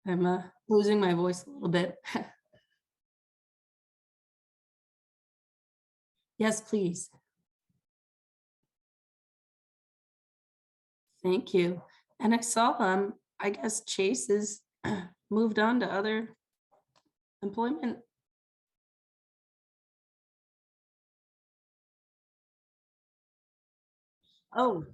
I'm losing my voice a little bit. Yes, please. Thank you. And I saw I guess Chase is moved on to other employment. Oh,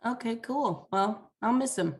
okay, cool. Well, I'll miss him.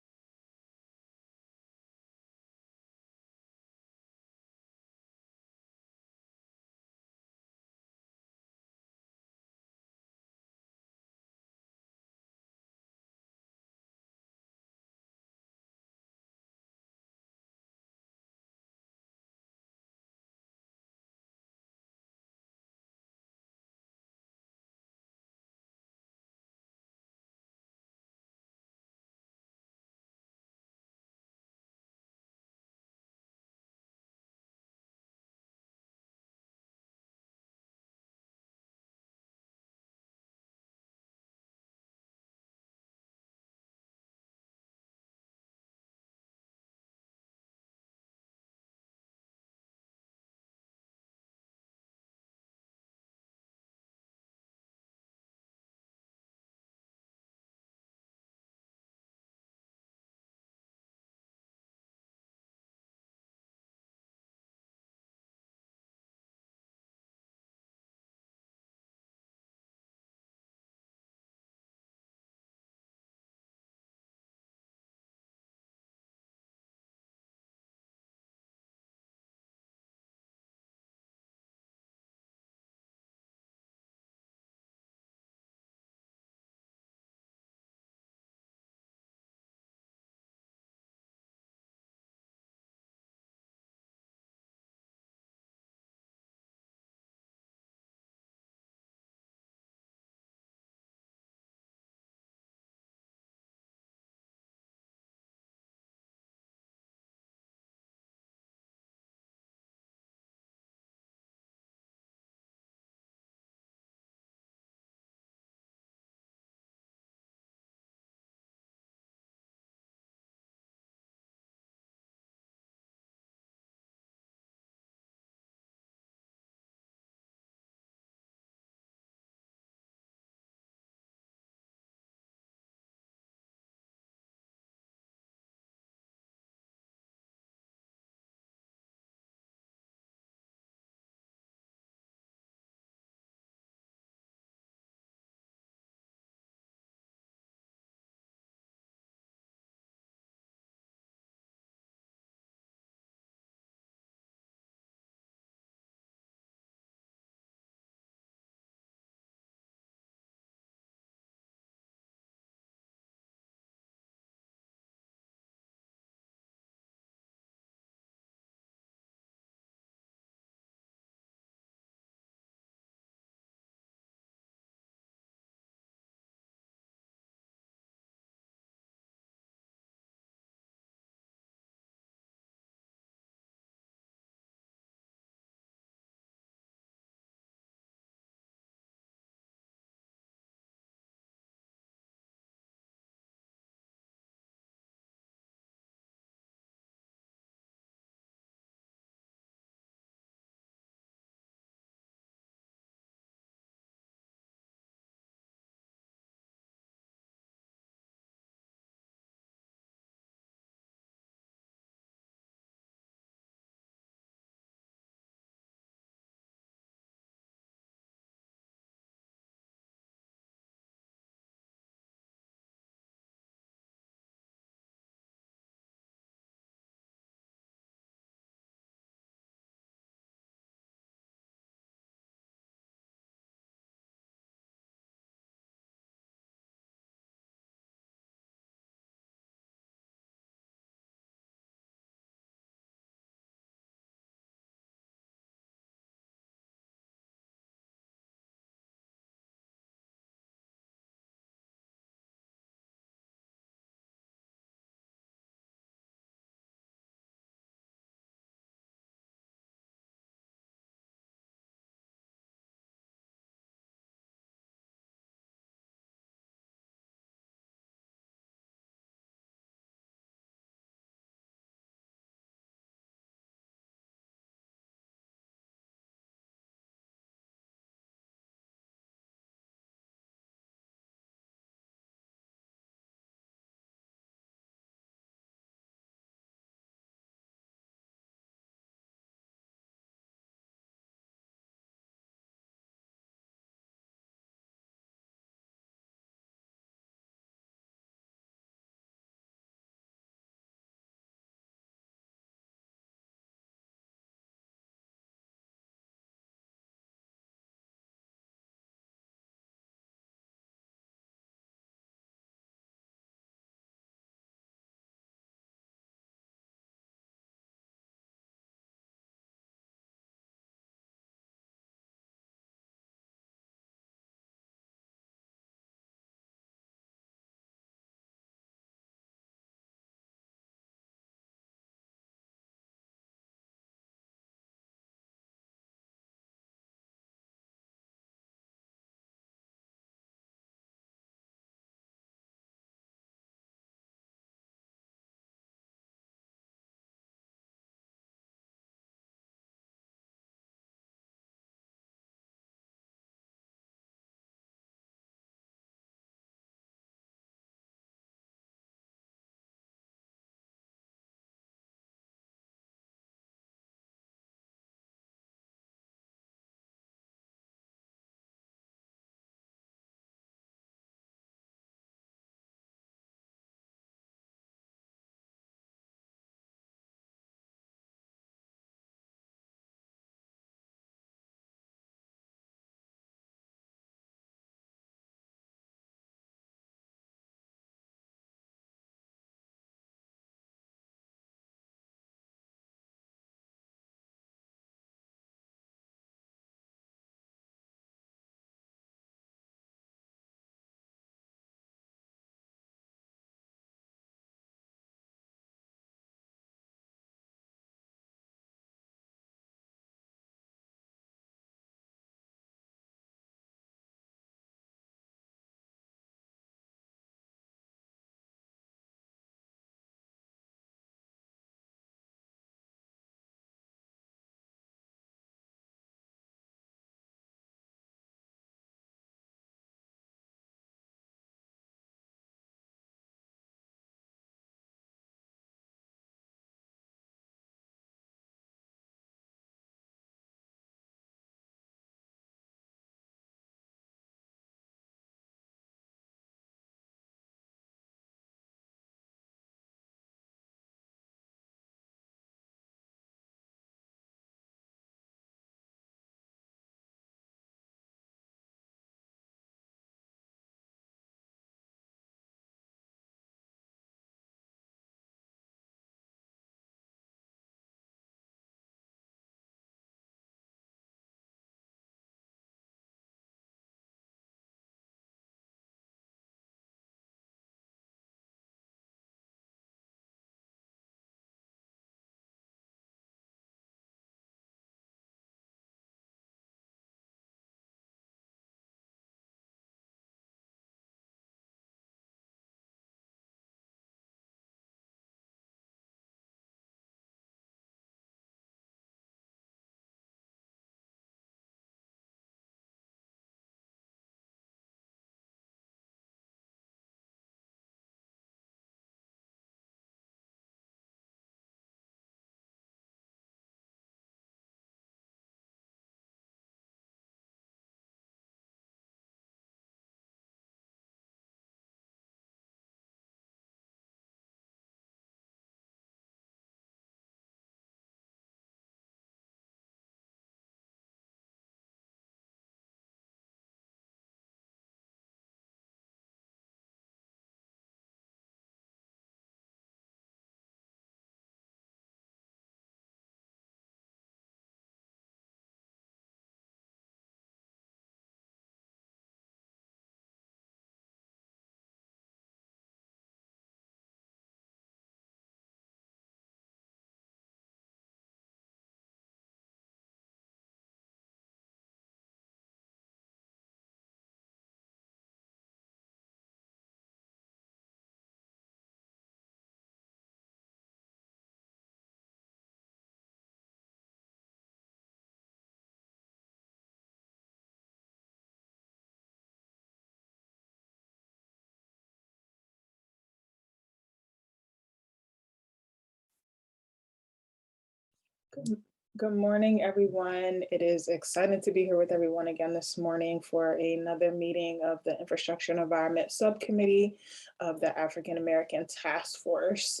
Good morning, everyone. It is exciting to be here with everyone again this morning for another meeting of the Infrastructure and Environment Subcommittee of the African American Task Force.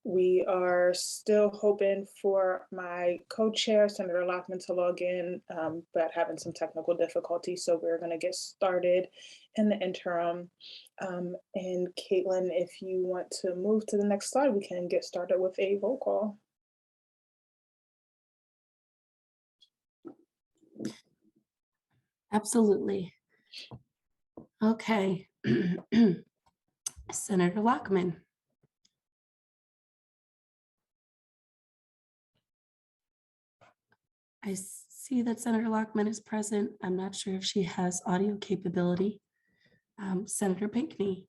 We are still hoping for my co-chair, Senator Lockman, to log in, but having some technical difficulties. So we're going to get started in the interim. And Caitlin, if you want to move to the next slide, we can get started with a roll call. Absolutely. Okay. Senator Lockman. I see that Senator Lockman is present. I'm not sure if she has audio capability. Senator Pinckney.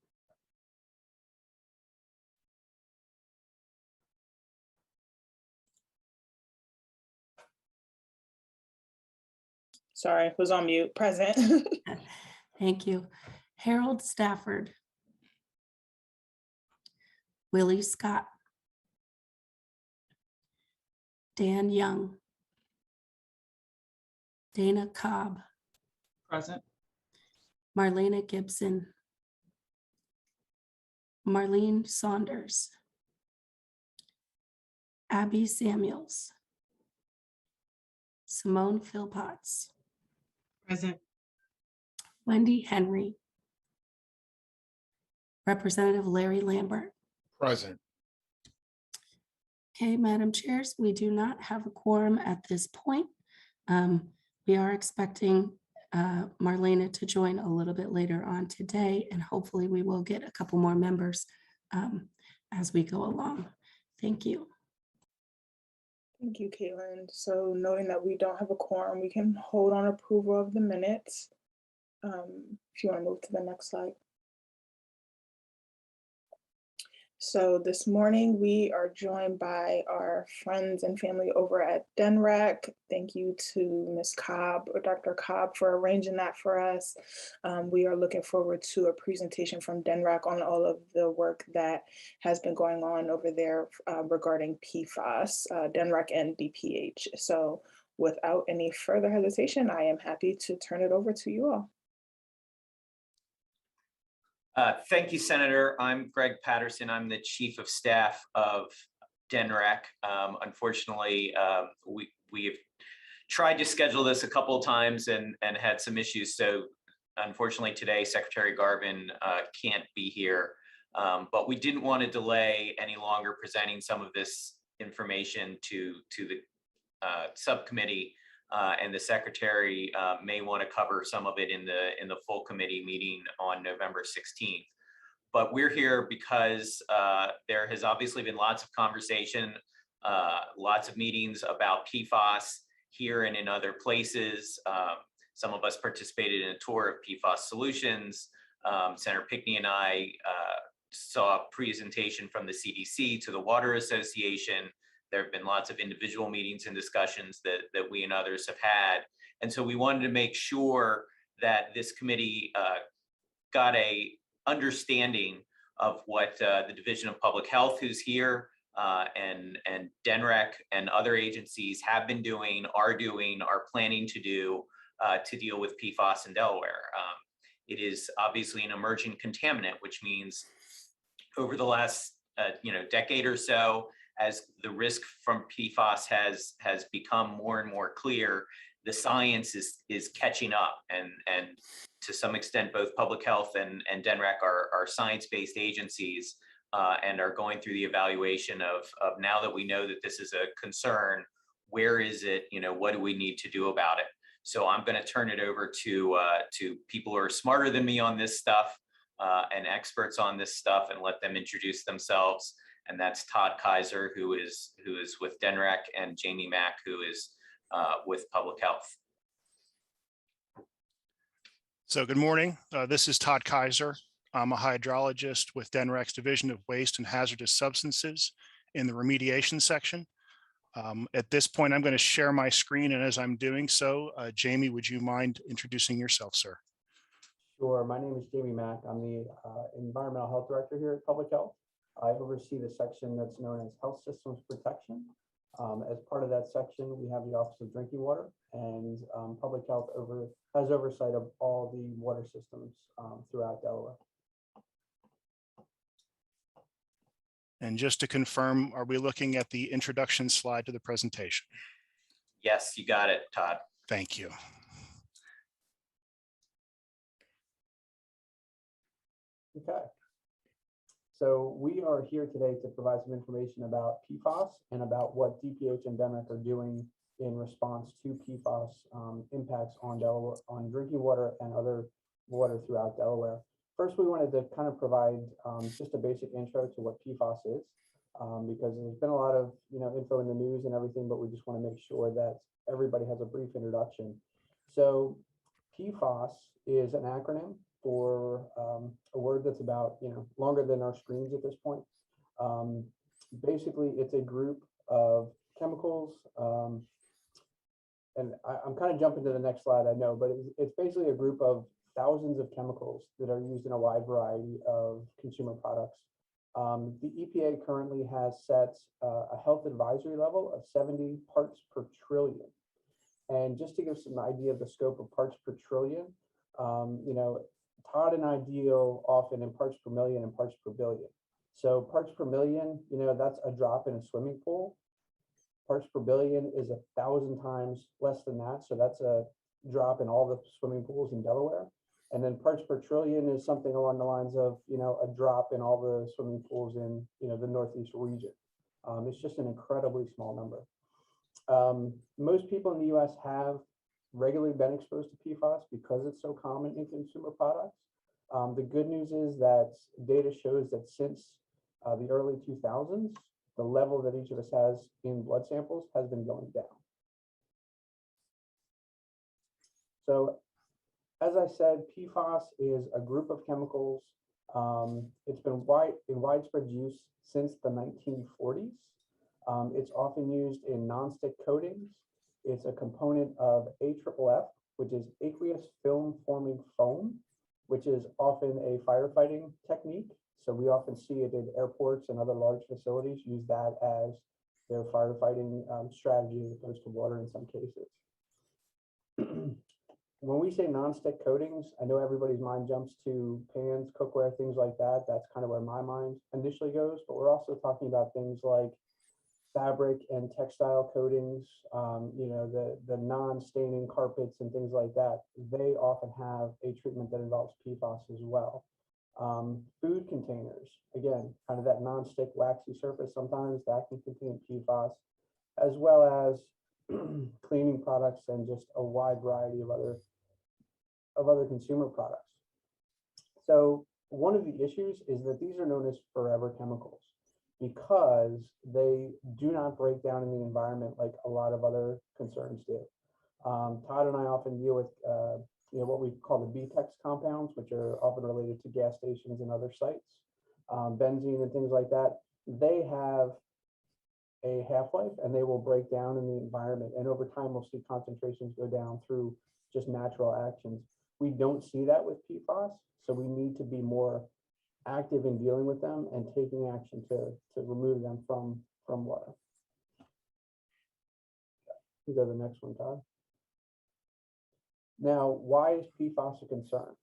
Sorry, was on mute. Present. Thank you. Harold Stafford. Willie Scott. Dan Young. Dana Cobb. Present. Marlena Gibson. Marlene Saunders. Abby Samuels. Simone Philpotts. Present. Wendy Henry. Representative Larry Lambert. Present. Okay, Madam Chairs, we do not have a quorum at this point. We are expecting Marlena to join a little bit later on today, and hopefully we will get a couple more members as we go along. Thank you. Thank you, Caitlin. So noting that we don't have a quorum, we can hold on approval of the minutes. If you want to move to the next slide. So this morning we are joined by our friends and family over at DNREC. Thank you to Ms. Cobb or Dr. Cobb for arranging that for us. We are looking forward to a presentation from DNREC on all of the work that has been going on over there regarding PFAS, DNREC and DPH. So without any further hesitation, I am happy to turn it over to you all. Thank you, Senator. I'm Greg Patterson. I'm the Chief of Staff of DNREC. Unfortunately, we have tried to schedule this a couple of times and had some issues. So unfortunately today, Secretary Garvin can't be here. But we didn't want to delay any longer presenting some of this information to the subcommittee. And the secretary may want to cover some of it in the full committee meeting on November 16th. But we're here because there has obviously been lots of conversation, lots of meetings about PFAS here and in other places. Some of us participated in a tour of PFAS solutions. Senator Pinckney and I saw a presentation from the CDC to the Water Association. There have been lots of individual meetings and discussions that we and others have had. And so we wanted to make sure that this committee got a understanding of what the Division of Public Health, who's here, and DNREC and other agencies have been doing, are planning to do to deal with PFAS in Delaware. It is obviously an emerging contaminant, which means over the last decade or so, as the risk from PFAS has become more and more clear, the science is catching up, and to some extent, both public health and DNREC are science-based agencies and are going through the evaluation of now that we know that this is a concern, where is it? What do we need to do about it? So I'm going to turn it over to people who are smarter than me on this stuff and experts on this stuff, and let them introduce themselves. And that's Todd Kaiser, who is with DNREC, and Jamie Mack, who is with Public Health. So good morning. This is Todd Kaiser. I'm a hydrologist with DNREC's Division of Waste and Hazardous Substances in the remediation section. At this point, I'm going to share my screen, and as I'm doing so, Jamie, would you mind introducing yourself, sir? Sure. My name is Jamie Mack. I'm the Environmental Health Director here at Public Health. I oversee the section that's known as Health Systems Protection. As part of that section, we have the Office of Drinking Water, and Public Health has oversight of all the water systems throughout Delaware. And just to confirm, are we looking at the introduction slide to the presentation? Yes, you got it, Todd. Thank you. Okay. So we are here today to provide some information about PFAS and about what DPH and DEMEC are doing in response to PFAS impacts on Delaware, on drinking water and other water throughout Delaware. First, we wanted to kind of provide just a basic intro to what PFAS is, because there's been a lot of info in the news and everything, but we just want to make sure that everybody has a brief introduction. So PFAS is an acronym for a word that's about longer than our screens at this point. Basically, it's a group of chemicals, and I'm kind of jumping to the next slide, I know, but it's basically a group of thousands of chemicals that are used in a wide variety of consumer products. The EPA currently has set a health advisory level of 70 parts per trillion. And just to give some idea of the scope of parts per trillion, Todd and I deal often in parts per million and parts per billion. So parts per million, that's a drop in a swimming pool. Parts per billion is 1,000 times less than that. So that's a drop in all the swimming pools in Delaware. And then parts per trillion is something along the lines of, a drop in all the swimming pools in, the Northeast region. It's just an incredibly small number. Most people in the US have regularly been exposed to PFAS because it's so common in consumer products. The good news is that data shows that since the early 2000s, the level that each of us has in blood samples has been going down. So, as I said, PFAS is a group of chemicals. It's been in widespread use since the 1940s. It's often used in nonstick coatings. It's a component of AFFF, which is aqueous film forming foam, which is often a firefighting technique. So we often see it in airports and other large facilities use that as their firefighting strategy as opposed to water in some cases. When we say nonstick coatings, I know everybody's mind jumps to pans, cookware, things like that. That's kind of where my mind initially goes, but we're also talking about things like fabric and textile coatings, the non-staining carpets and things like that. They often have a treatment that involves PFAS as well. Food containers, again, kind of that non-stick waxy surface, sometimes that can contain PFAS, as well as cleaning products and just a wide variety of other consumer products. So one of the issues is that these are known as forever chemicals, because they do not break down in the environment like a lot of other concerns do. Todd and I often deal with what we call the BTEX compounds, which are often related to gas stations and other sites, benzene and things like that. They have a half-life and they will break down in the environment. And over time, we'll see concentrations go down through just natural actions. We don't see that with PFAS, so we need to be more active in dealing with them and taking action to remove them from water. We go to the next one, Todd. Now, why is PFAS a concern?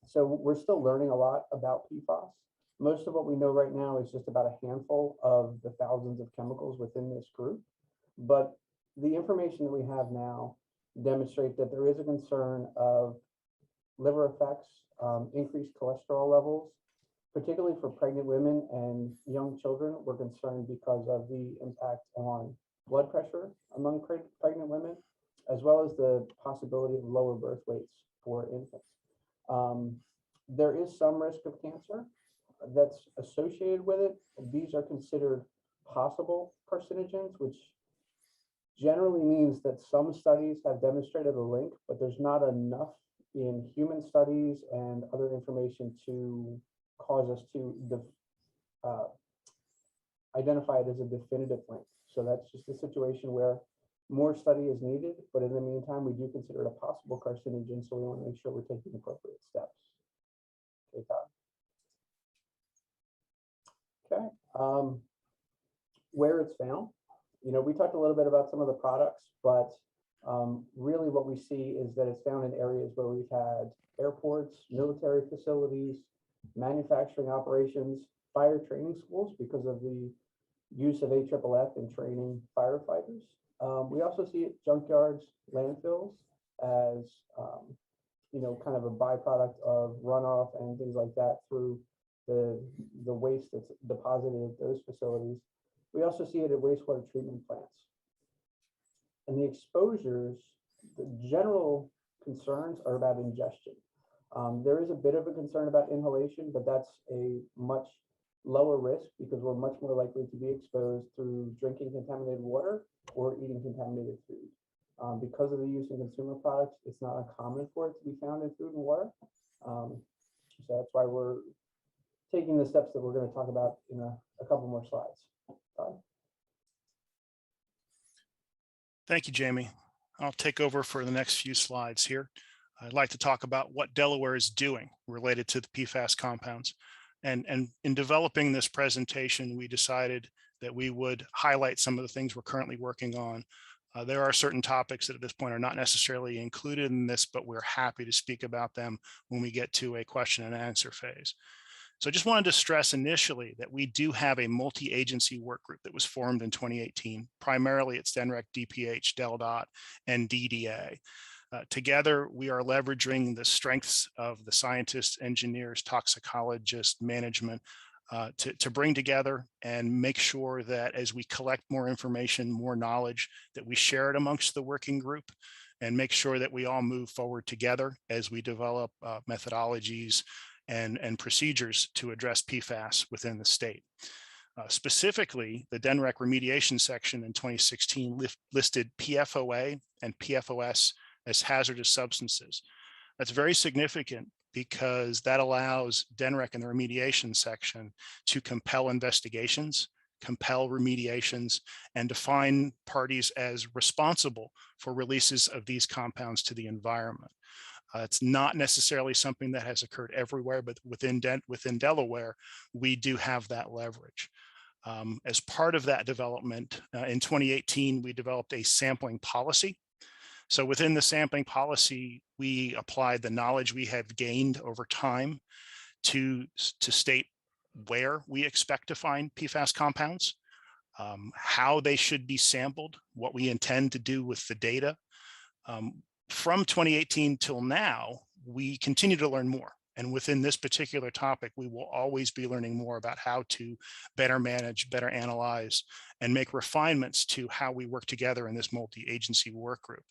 So we're still learning a lot about PFAS. Most of what we know right now is just about a handful of the thousands of chemicals within this group. But the information that we have now demonstrate that there is a concern of liver effects, increased cholesterol levels, particularly for pregnant women and young children. We're concerned because of the impact on blood pressure among pregnant women, as well as the possibility of lower birth weights for infants. There is some risk of cancer that's associated with it. These are considered possible carcinogens, which generally means that some studies have demonstrated a link, but there's not enough in human studies and other information to cause us to identify it as a definitive link. So that's just a situation where more study is needed, but in the meantime, we do consider it a possible carcinogen, so we want to make sure we're taking appropriate steps. Okay, Todd. Okay, where it's found. we talked a little bit about some of the products, but really what we see is that it's found in areas where we've had airports, military facilities, manufacturing operations, fire training schools because of the use of AFFF in training firefighters. We also see it junkyards, landfills as, kind of a byproduct of runoff and things like that through the waste that's deposited at those facilities. We also see it at wastewater treatment plants. And the exposures, the general concerns are about ingestion. There is a bit of a concern about inhalation, but that's a much lower risk because we're much more likely to be exposed through drinking contaminated water or eating contaminated food. Because of the use in consumer products, it's not uncommon for it to be found in food and water. So that's why we're taking the steps that we're going to talk about in a couple more slides. Todd? Thank you, Jamie. I'll take over for the next few slides here. I'd like to talk about what Delaware is doing related to the PFAS compounds. And in developing this presentation, we decided that we would highlight some of the things we're currently working on. There are certain topics that at this point are not necessarily included in this, but we're happy to speak about them when we get to a question and answer phase. So I just wanted to stress initially that we do have a multi-agency work group that was formed in 2018. Primarily it's DNREC, DPH, DelDOT, and DDA. Together, we are leveraging the strengths of the scientists, engineers, toxicologists, management to bring together and make sure that as we collect more information, more knowledge, that we share it amongst the working group and make sure that we all move forward together as we develop methodologies and procedures to address PFAS within the state. Specifically, the DNREC remediation section in 2016 listed PFOA and PFOS as hazardous substances. That's very significant because that allows DNREC in the remediation section to compel investigations, compel remediations, and define parties as responsible for releases of these compounds to the environment. It's not necessarily something that has occurred everywhere, but within Delaware, we do have that leverage. As part of that development, in 2018, we developed a sampling policy. So within the sampling policy, we applied the knowledge we have gained over time to state where we expect to find PFAS compounds, how they should be sampled, what we intend to do with the data. From 2018 till now, we continue to learn more. And within this particular topic, we will always be learning more about how to better manage, better analyze, and make refinements to how we work together in this multi-agency work group.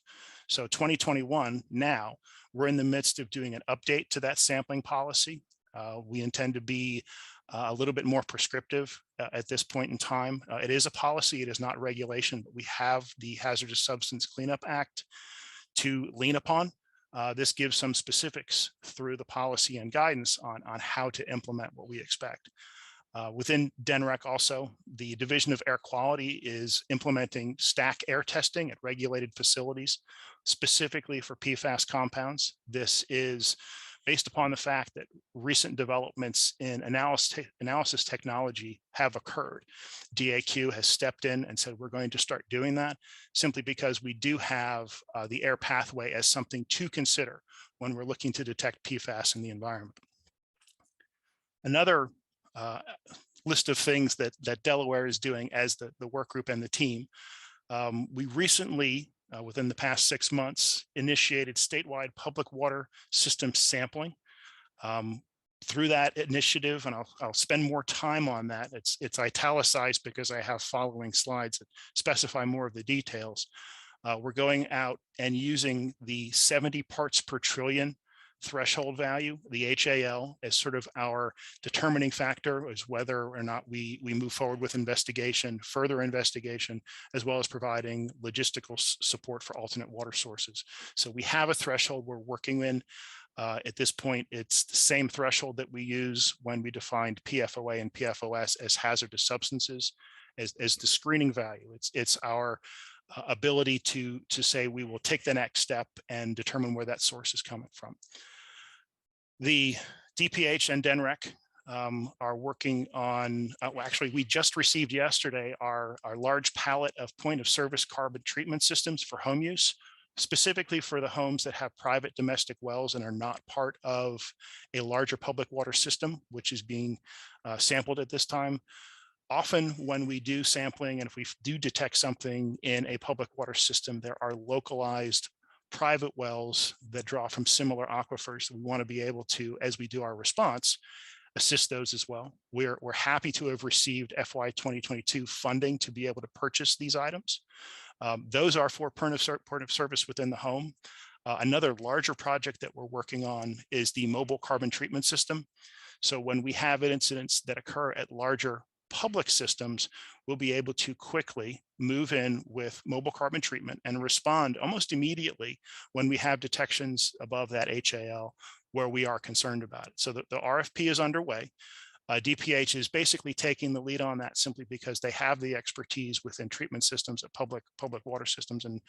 So 2021, now, we're in the midst of doing an update to that sampling policy. We intend to be a little bit more prescriptive at this point in time. It is a policy, it is not regulation, but we have the Hazardous Substance Cleanup Act to lean upon. This gives some specifics through the policy and guidance on how to implement what we expect. Within DNREC also, the Division of Air Quality is implementing stack air testing at regulated facilities, specifically for PFAS compounds. This is based upon the fact that recent developments in analysis technology have occurred. DAQ has stepped in and said, we're going to start doing that simply because we do have the air pathway as something to consider when we're looking to detect PFAS in the environment. Another list of things that Delaware is doing as the work group and the team. We recently, within the past 6 months, initiated statewide public water system sampling. Through that initiative, and I'll spend more time on that, it's italicized because I have following slides that specify more of the details. We're going out and using the 70 parts per trillion threshold value, the HAL, as sort of our determining factor as whether or not we move forward with investigation, further investigation, as well as providing logistical support for alternate water sources. So we have a threshold we're working in. At this point, it's the same threshold that we use when we defined PFOA and PFOS as hazardous substances, as the screening value. It's our ability to say we will take the next step and determine where that source is coming from. The DPH and DNREC are working on, well, actually, we just received yesterday our large pallet of point of service carbon treatment systems for home use, specifically for the homes that have private domestic wells and are not part of a larger public water system, which is being sampled at this time. Often when we do sampling, and if we do detect something in a public water system, there are localized private wells that draw from similar aquifers. We want to be able to, as we do our response, assist those as well. We're happy to have received FY 2022 funding to be able to purchase these items. Those are for point of service within the home. Another larger project that we're working on is the mobile carbon treatment system. So when we have incidents that occur at larger public systems, we'll be able to quickly move in with mobile carbon treatment and respond almost immediately when we have detections above that HAL where we are concerned about it. So the RFP is underway. DPH is basically taking the lead on that simply because they have the expertise within treatment systems at public water systems, and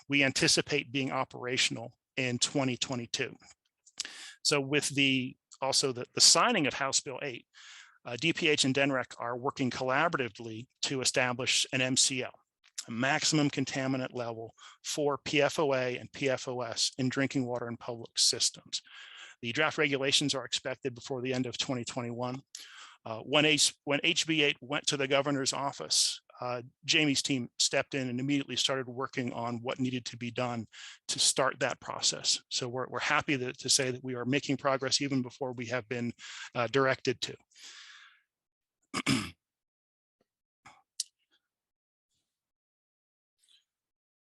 we anticipate being operational in 2022. So with also the signing of House Bill 8, DPH and DNREC are working collaboratively to establish an MCL, a maximum contaminant level for PFOA and PFOS in drinking water and public systems. The draft regulations are expected before the end of 2021. When HB 8 went to the governor's office, Jamie's team stepped in and immediately started working on what needed to be done to start that process. So we're happy to say that we are making progress even before we have been directed to.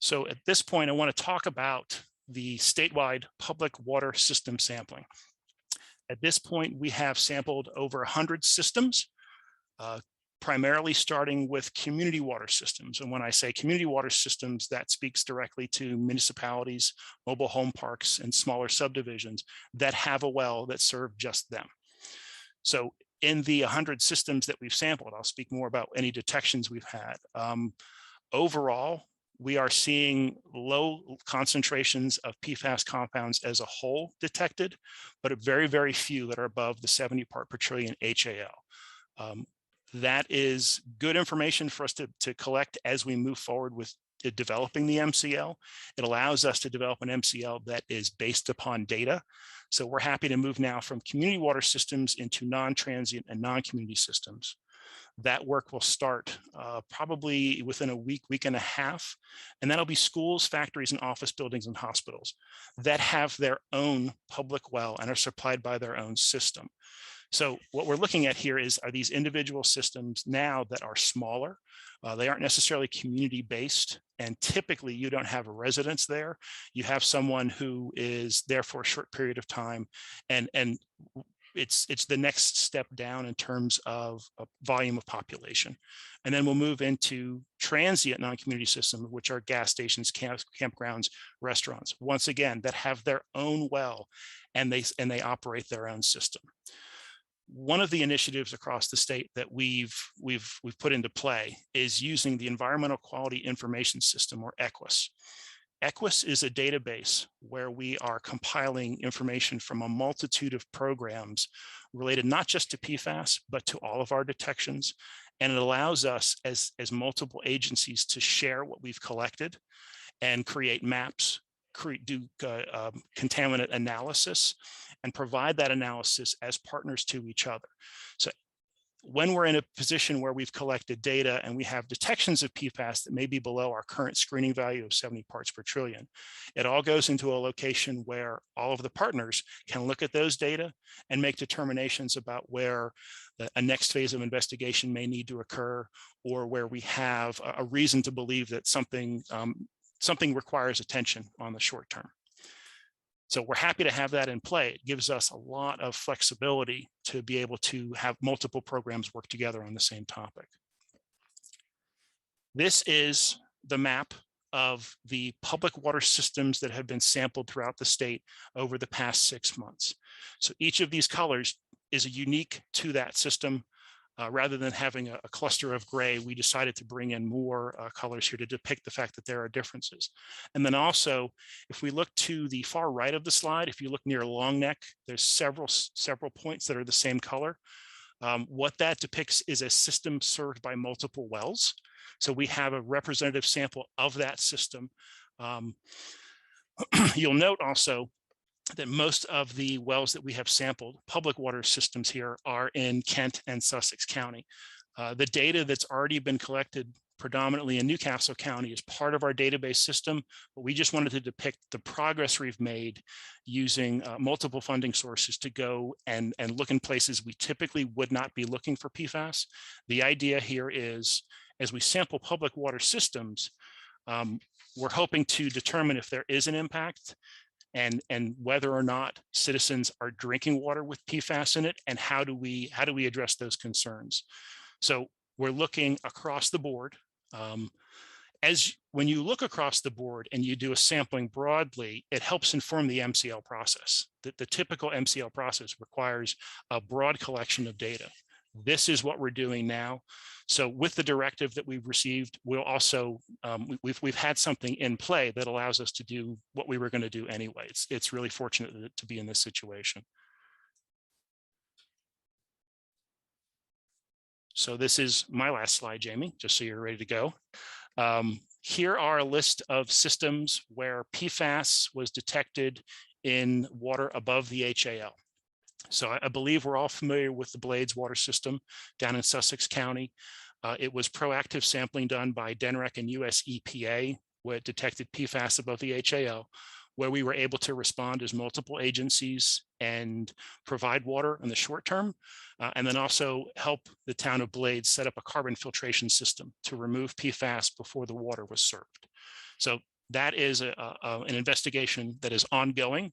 So at this point, I want to talk about the statewide public water system sampling. At this point, we have sampled over 100 systems, primarily starting with community water systems. And when I say community water systems, that speaks directly to municipalities, mobile home parks, and smaller subdivisions that have a well that serve just them. So in the 100 systems that we've sampled, I'll speak more about any detections we've had. Overall, we are seeing low concentrations of PFAS compounds as a whole detected, but very, very few that are above the 70 part per trillion HAL. That is good information for us to collect as we move forward with developing the MCL. It allows us to develop an MCL that is based upon data. So we're happy to move now from community water systems into non-transient and non-community systems. That work will start probably within a week and a half. And that'll be schools, factories, and office buildings and hospitals that have their own public well and are supplied by their own system. So what we're looking at here are these individual systems now that are smaller. They aren't necessarily community-based, and typically you don't have a residence there. You have someone who is there for a short period of time, and it's the next step down in terms of volume of population. And then we'll move into transient non-community systems, which are gas stations, campgrounds, restaurants, once again, that have their own well and they operate their own system. One of the initiatives across the state that we've put into play is using the Environmental Quality Information System, or EQUIS. EQUIS is a database where we are compiling information from a multitude of programs related not just to PFAS, but to all of our detections. And it allows us as multiple agencies to share what we've collected and create maps, do contaminant analysis, and provide that analysis as partners to each other. So when we're in a position where we've collected data and we have detections of PFAS that may be below our current screening value of 70 parts per trillion, it all goes into a location where all of the partners can look at those data and make determinations about where a next phase of investigation may need to occur, or where we have a reason to believe that something requires attention on the short term. So we're happy to have that in play. It gives us a lot of flexibility to be able to have multiple programs work together on the same topic. This is the map of the public water systems that have been sampled throughout the state over the past 6 months. So each of these colors is unique to that system. Rather than having a cluster of gray, we decided to bring in more colors here to depict the fact that there are differences. And then also, if we look to the far right of the slide, if you look near Long Neck, there's several points that are the same color. What that depicts is a system served by multiple wells. So we have a representative sample of that system. You'll note also that most of the wells that we have sampled, public water systems here, are in Kent and Sussex County. The data that's already been collected predominantly in Newcastle County is part of our database system, but we just wanted to depict the progress we've made using multiple funding sources to go and look in places we typically would not be looking for PFAS. The idea here is, as we sample public water systems, we're hoping to determine if there is an impact and whether or not citizens are drinking water with PFAS in it, and how do we address those concerns. So we're looking across the board. When you look across the board and you do a sampling broadly, it helps inform the MCL process. The typical MCL process requires a broad collection of data. This is what we're doing now. So with the directive that we've received, we'll also, we've had something in play that allows us to do what we were going to do anyway. It's really fortunate to be in this situation. So this is my last slide, Jamie, just so you're ready to go. Here are a list of systems where PFAS was detected in water above the HAL. So I believe we're all familiar with the Blades water system down in Sussex County. It was proactive sampling done by DNREC and US EPA, where it detected PFAS above the HAL, where we were able to respond as multiple agencies and provide water in the short term, and then also help the town of Blades set up a carbon filtration system to remove PFAS before the water was served. So that is an investigation that is ongoing.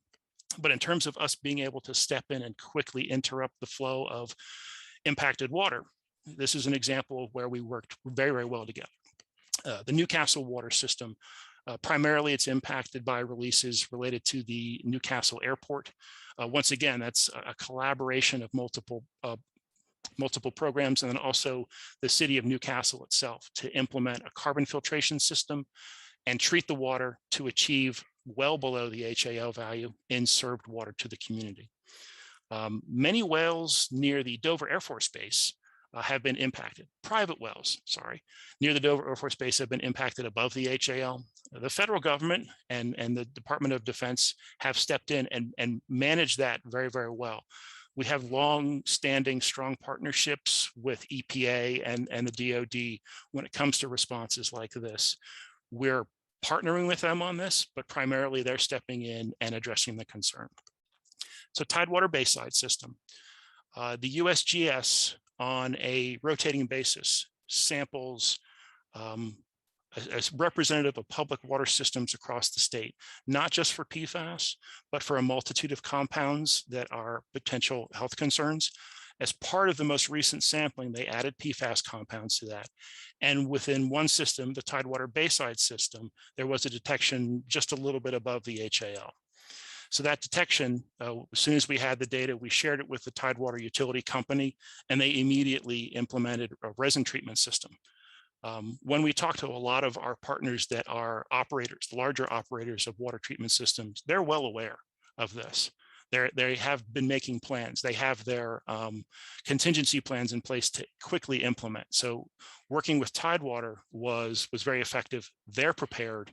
But in terms of us being able to step in and quickly interrupt the flow of impacted water, this is an example of where we worked very, very well together. The Newcastle water system, primarily it's impacted by releases related to the Newcastle airport. Once again, that's a collaboration of multiple programs, and then also the city of Newcastle itself to implement a carbon filtration system and treat the water to achieve well below the HAL value in served water to the community. Many wells near the Dover Air Force Base have been impacted. Private wells, near the Dover Air Force Base have been impacted above the HAL. The federal government and the Department of Defense have stepped in and managed that very, very well. We have long-standing, strong partnerships with EPA and the DoD when it comes to responses like this. We're partnering with them on this, but primarily they're stepping in and addressing the concern. So Tidewater Bayside system, the USGS on a rotating basis samples as representative of public water systems across the state, not just for PFAS, but for a multitude of compounds that are potential health concerns. As part of the most recent sampling, they added PFAS compounds to that. And within one system, the Tidewater Bayside system, there was a detection just a little bit above the HAL. So that detection, as soon as we had the data, we shared it with the Tidewater utility company, and they immediately implemented a resin treatment system. When we talk to a lot of our partners that are operators, the larger operators of water treatment systems, they're well aware of this. They have been making plans. They have their contingency plans in place to quickly implement. So working with Tidewater was very effective. They're prepared.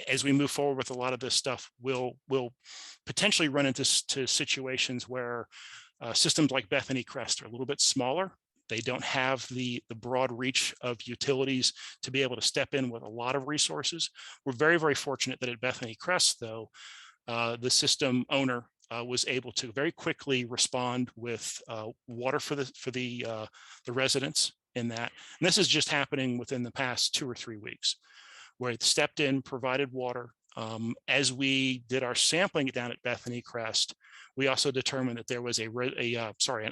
As we move forward with a lot of this stuff, we'll potentially run into situations where systems like Bethany Crest are a little bit smaller. They don't have the broad reach of utilities to be able to step in with a lot of resources. We're very, very fortunate that at Bethany Crest, though, the system owner was able to very quickly respond with water for the residents in that. And this is just happening within the past 2 or 3 weeks, where it stepped in, provided water. As we did our sampling down at Bethany Crest, we also determined that there was an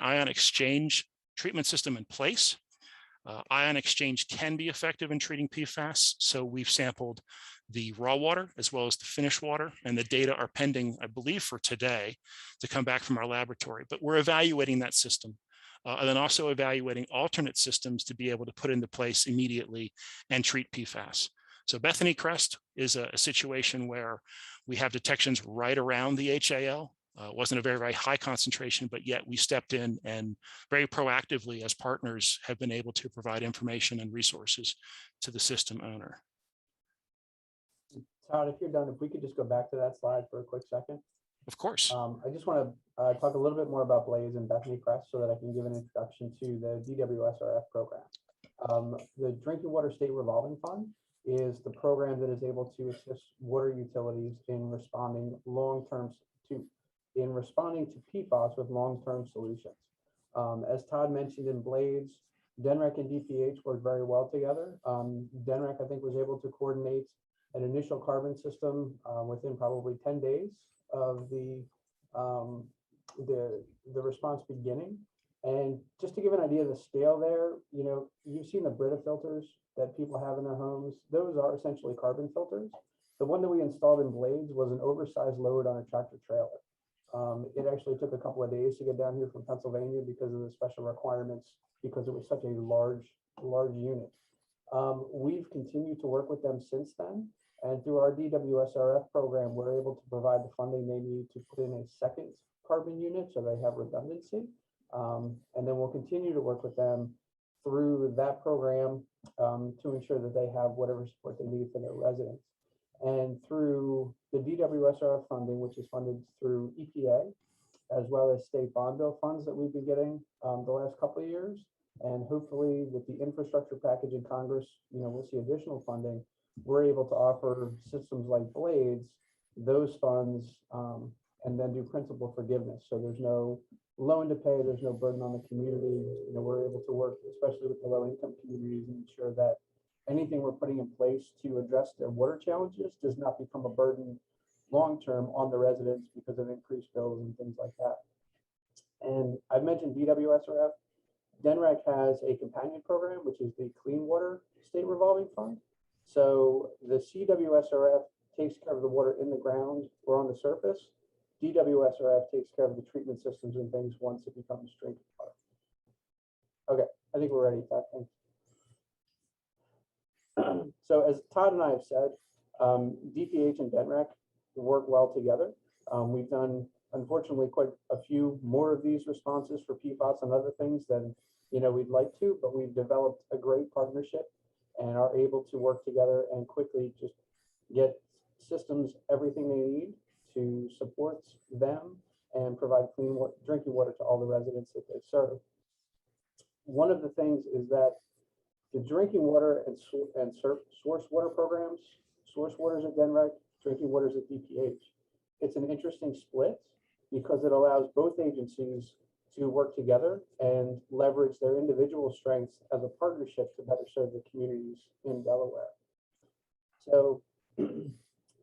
ion exchange treatment system in place. Ion exchange can be effective in treating PFAS. So we've sampled the raw water as well as the finished water, and the data are pending, I believe, for today to come back from our laboratory. But we're evaluating that system and then also evaluating alternate systems to be able to put into place immediately and treat PFAS. So Bethany Crest is a situation where we have detections right around the HAL. Wasn't a very, very high concentration, but yet we stepped in and very proactively as partners have been able to provide information and resources to the system owner. Todd, if you're done, if we could just go back to that slide for a quick second. Of course. I just want to talk a little bit more about Blaze and Bethany Crest so that I can give an introduction to the Dwsrf program. The Drinking Water State Revolving Fund is the program that is able to assist water utilities in responding to PFAS with long-term solutions. As Todd mentioned in Blaze, DNREC and DPH work very well together. DNREC, I think, was able to coordinate an initial carbon system within probably 10 days of the response beginning. And just to give an idea of the scale there, you know, you've seen the Brita filters that people have in their homes. Those are essentially carbon filters. The one that we installed in Blades was an oversized load on a tractor trailer. It actually took a couple of days to get down here from Pennsylvania because of the special requirements, because it was such a large unit. We've continued to work with them since then. And through our Dwsrf program, we're able to provide the funding they need to put in a second carbon unit so they have redundancy. And then we'll continue to work with them through that program to ensure that they have whatever support they need for their residents. And through the Dwsrf funding, which is funded through EPA, as well as state bond bill funds that we've been getting the last couple of years. And hopefully with the infrastructure package in Congress, you know, we'll see additional funding. We're able to offer systems like Blades, those funds, and then do principal forgiveness. So there's no loan to pay, there's no burden on the community. You know, we're able to work, especially with the low income communities, and ensure that anything we're putting in place to address their water challenges does not become a burden long-term on the residents because of increased bills and things like that. And I've mentioned Dwsrf. DNREC has a companion program, which is the Clean Water State Revolving Fund. So the CWSRF takes care of the water in the ground or on the surface. Dwsrf takes care of the treatment systems and things once it becomes drinking water. Okay, I think we're ready, Todd. Thanks. So as Todd and I have said, DPH and DNREC work well together. We've done, unfortunately, quite a few more of these responses for PFAS and other things than we'd like to, but we've developed a great partnership and are able to work together and quickly just get systems everything they need to support them and provide clean water, drinking water to all the residents that they serve. One of the things is that the drinking water and source water programs, source waters at DNREC, drinking waters at DPH, it's an interesting split because it allows both agencies to work together and leverage their individual strengths as a partnership to better serve the communities in Delaware. So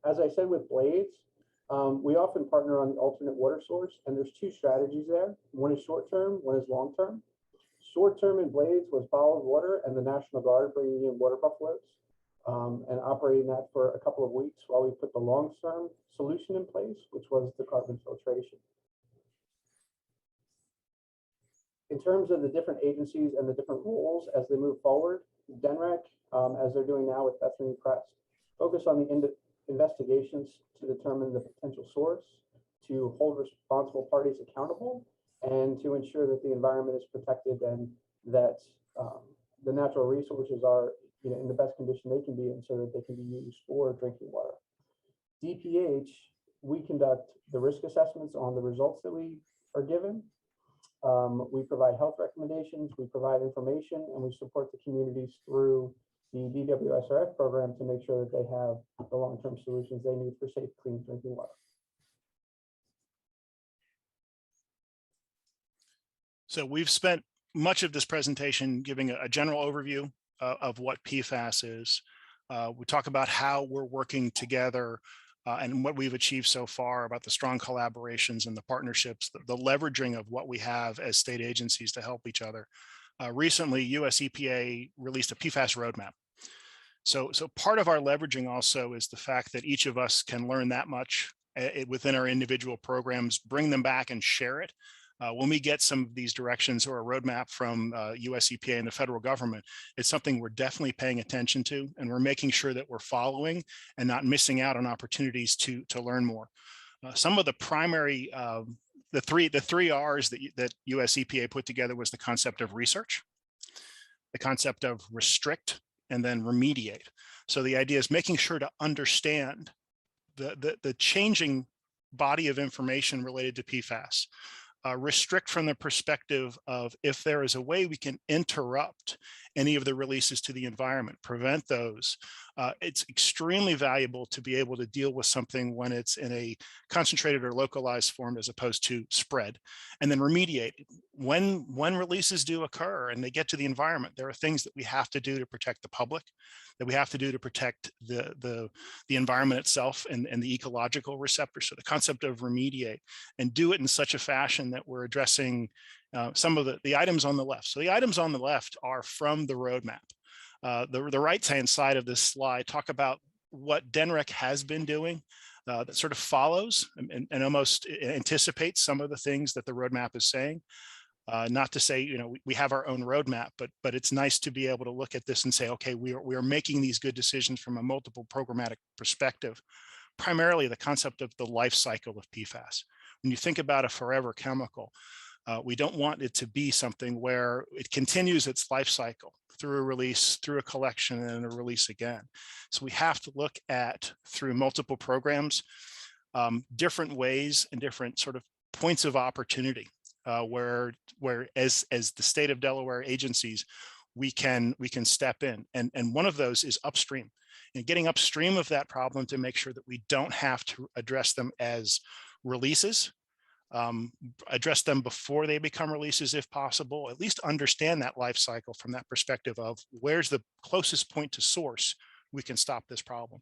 as I said with Blades, we often partner on the alternate water source, and there's two strategies there. One is short-term, one is long-term. Short-term in Blades was bottled water and the National Guard bringing in water buffaloes and operating that for a couple of weeks while we put the long-term solution in place, which was the carbon filtration. In terms of the different agencies and the different roles as they move forward, DNREC, as they're doing now with Bethany Crest, focus on the investigations to determine the potential source, to hold responsible parties accountable, and to ensure that the environment is protected and that the natural resources are in the best condition they can be in so that they can be used for drinking water. DPH, we conduct the risk assessments on the results that we are given. We provide health recommendations, we provide information, and we support the communities through the Dwsrf program to make sure that they have the long-term solutions they need for safe, clean drinking water. So we've spent much of this presentation giving a general overview of what PFAS is. We talk about how we're working together and what we've achieved so far, about the strong collaborations and the partnerships, the leveraging of what we have as state agencies to help each other. Recently, US EPA released a PFAS roadmap. So part of our leveraging also is the fact that each of us can learn that much within our individual programs, bring them back and share it. When we get some of these directions or a roadmap from US EPA and the federal government, it's something we're definitely paying attention to, and we're making sure that we're following and not missing out on opportunities to learn more. Some of the primary, the three R's that US EPA put together was the concept of research, the concept of restrict, and then remediate. So the idea is making sure to understand the changing body of information related to PFAS. Restrict from the perspective of if there is a way we can interrupt any of the releases to the environment, prevent those. It's extremely valuable to be able to deal with something when it's in a concentrated or localized form as opposed to spread, and then remediate. When releases do occur and they get to the environment, there are things that we have to do to protect the public, that we have to do to protect the environment itself and the ecological receptor. So the concept of remediate, and do it in such a fashion that we're addressing some of the items on the left. So the items on the left are from the roadmap. The right-hand side of this slide talk about what DNREC has been doing that sort of follows and almost anticipates some of the things that the roadmap is saying. Not to say, you know, we have our own roadmap, but it's nice to be able to look at this and say, okay, we are making these good decisions from a multiple programmatic perspective. Primarily the concept of the life cycle of PFAS. When you think about a forever chemical, we don't want it to be something where it continues its life cycle through a release, through a collection, and a release again. So we have to look at, through multiple programs, different ways and different sort of points of opportunity where as the state of Delaware agencies, we can step in. And one of those is upstream. And getting upstream of that problem to make sure that we don't have to address them as releases, address them before they become releases if possible, at least understand that life cycle from that perspective of where's the closest point to source we can stop this problem.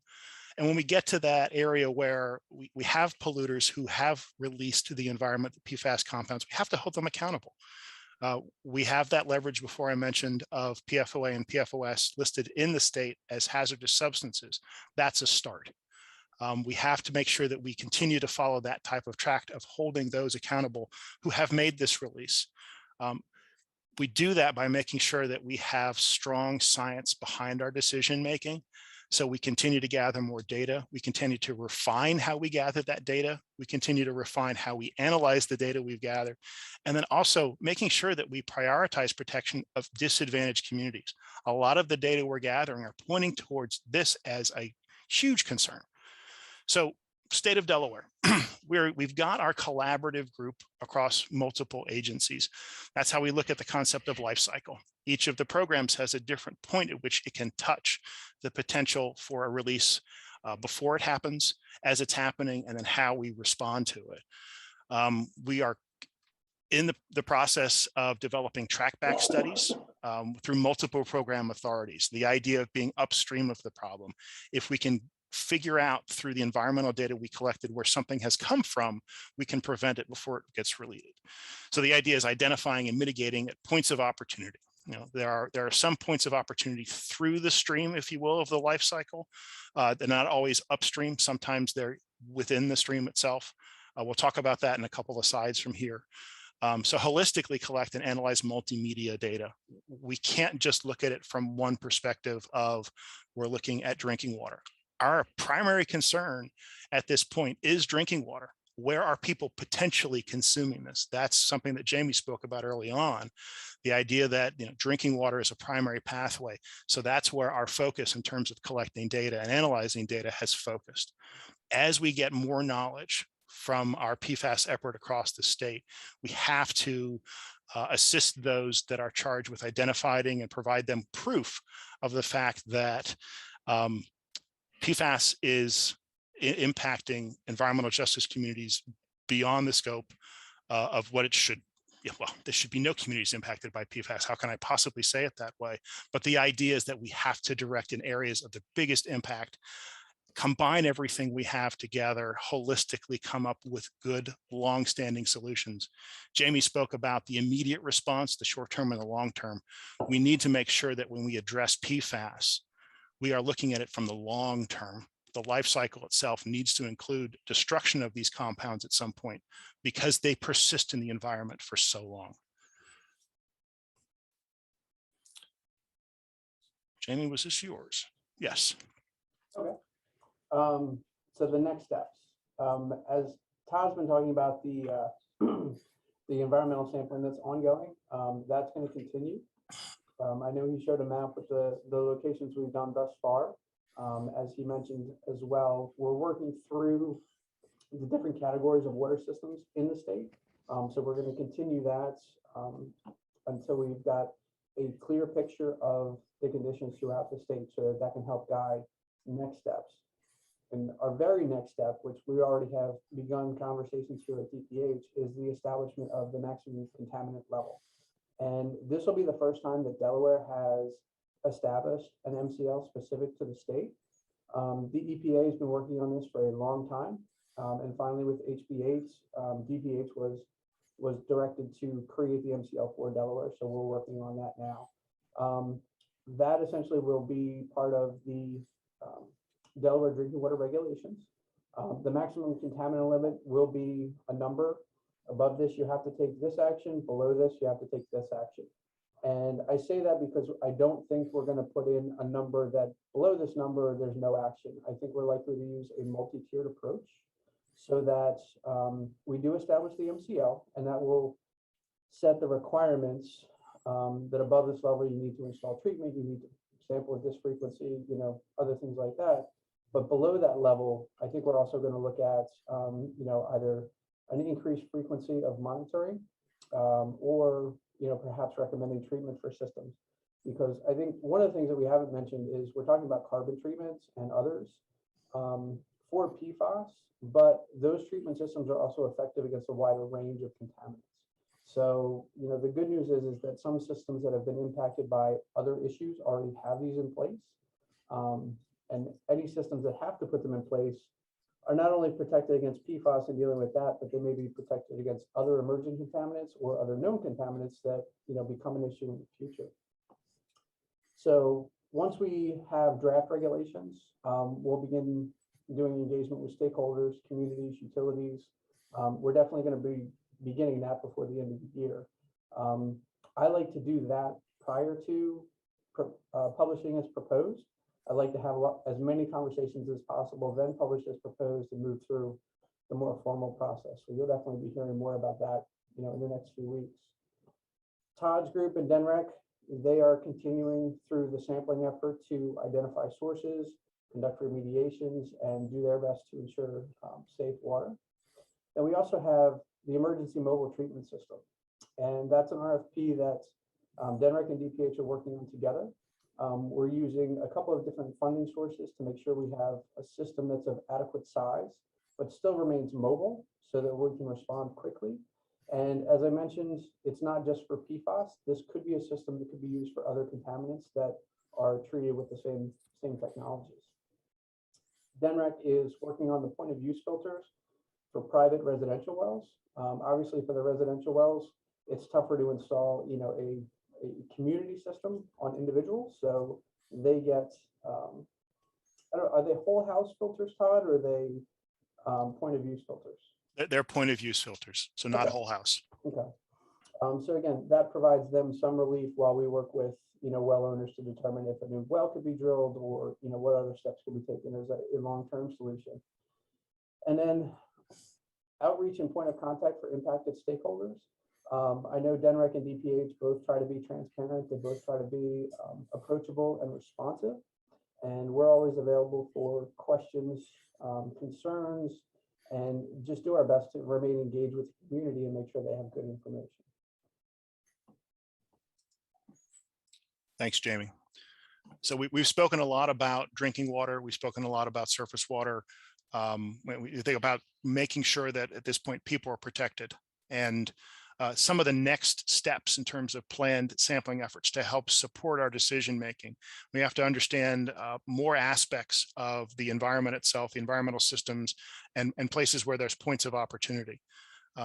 And when we get to that area where we have polluters who have released to the environment the PFAS compounds, we have to hold them accountable. We have that leverage before I mentioned of PFOA and PFOS listed in the state as hazardous substances. That's a start. We have to make sure that we continue to follow that type of track of holding those accountable who have made this release. We do that by making sure that we have strong science behind our decision making. So we continue to gather more data. We continue to refine how we gather that data. We continue to refine how we analyze the data we've gathered. And then also making sure that we prioritize protection of disadvantaged communities. A lot of the data we're gathering are pointing towards this as a huge concern. So state of Delaware, we've got our collaborative group across multiple agencies. That's how we look at the concept of life cycle. Each of the programs has a different point at which it can touch the potential for a release before it happens, as it's happening, and then how we respond to it. We are in the process of developing trackback studies through multiple program authorities. The idea of being upstream of the problem. If we can figure out through the environmental data we collected where something has come from, we can prevent it before it gets released. So the idea is identifying and mitigating at points of opportunity. You know, there are some points of opportunity through the stream, if you will, of the life cycle. They're not always upstream. Sometimes they're within the stream itself. We'll talk about that in a couple of slides from here. So holistically collect and analyze multimedia data. We can't just look at it from one perspective of we're looking at drinking water. Our primary concern at this point is drinking water. Where are people potentially consuming this? That's something that Jamie spoke about early on. The idea that, you know, drinking water is a primary pathway. So that's where our focus in terms of collecting data and analyzing data has focused. As we get more knowledge from our PFAS effort across the state, we have to assist those that are charged with identifying and provide them proof of the fact that PFAS is impacting environmental justice communities beyond the scope of what it should. Yeah, well, there should be no communities impacted by PFAS. How can I possibly say it that way? But the idea is that we have to direct in areas of the biggest impact, combine everything we have together, holistically come up with good, long-standing solutions. Jamie spoke about the immediate response, the short-term and the long-term. We need to make sure that when we address PFAS, we are looking at it from the long term. The life cycle itself needs to include destruction of these compounds at some point because they persist in the environment for so long. Jamie, was this yours? Yes. Okay. So the next steps, as Todd's been talking about the the environmental sampling that's ongoing. That's going to continue. I know he showed a map with the locations we've done thus far. As he mentioned as well, we're working through the different categories of water systems in the state. So we're going to continue that until we've got a clear picture of the conditions throughout the state, so that can help guide next steps. And our very next step, which we already have begun conversations here at DPH, is the establishment of the maximum contaminant level. And this will be the first time that Delaware has established an MCL specific to the state. The EPA has been working on this for a long time. And finally with HB8, DPH was directed to create the MCL for Delaware. So we're working on that now. That essentially will be part of the Delaware drinking water regulations. The maximum contaminant limit will be a number. Above this, you have to take this action. Below this, you have to take this action. And I say that because I don't think we're going to put in a number that below this number, there's no action. I think we're likely to use a multi-tiered approach so that we do establish the MCL, and that will set the requirements that above this level, you need to install treatment, you need to sample at this frequency, other things like that. But below that level, I think we're also going to look at, either an increased frequency of monitoring or, perhaps recommending treatment for systems. Because I think one of the things that we haven't mentioned is we're talking about carbon treatments and others for PFAS, but those treatment systems are also effective against a wider range of contaminants. So, the good news is that some systems that have been impacted by other issues already have these in place. And any systems that have to put them in place are not only protected against PFAS and dealing with that, but they may be protected against other emerging contaminants or other known contaminants that, become an issue in the future. So once we have draft regulations, we'll begin doing engagement with stakeholders, communities, utilities. We're definitely going to be beginning that before the end of the year. I like to do that prior to publishing as proposed. I like to have as many conversations as possible, then publish as proposed and move through the more formal process. So you'll definitely be hearing more about that, in the next few weeks. Todd's group and DNREC, they are continuing through the sampling effort to identify sources, conduct remediations, and do their best to ensure safe water. Then we also have the emergency mobile treatment system. And that's an RFP that DNREC and DPH are working on together. We're using a couple of different funding sources to make sure we have a system that's of adequate size, but still remains mobile so that we can respond quickly. And as I mentioned, it's not just for PFAS. This could be a system that could be used for other contaminants that are treated with the same technologies. DNREC is working on the point of use filters for private residential wells. Obviously, for the residential wells, it's tougher to install, a community system on individuals. So they get, are they whole house filters, Todd, or are they point of use filters? They're point of use filters, so not Okay. whole house. Okay. So again, that provides them some relief while we work with, well owners to determine if a new well could be drilled or, what other steps could be taken as a long-term solution. And then outreach and point of contact for impacted stakeholders. I know DNREC and DPH both try to be transparent. They both try to be approachable and responsive. And we're always available for questions, concerns, and just do our best to remain engaged with the community and make sure they have good information. Thanks, Jamie. So we've spoken a lot about drinking water. We've spoken a lot about surface water. When we think about making sure that at this point people are protected, and some of the next steps in terms of planned sampling efforts to help support our decision making. We have to understand more aspects of the environment itself, the environmental systems, and places where there's points of opportunity.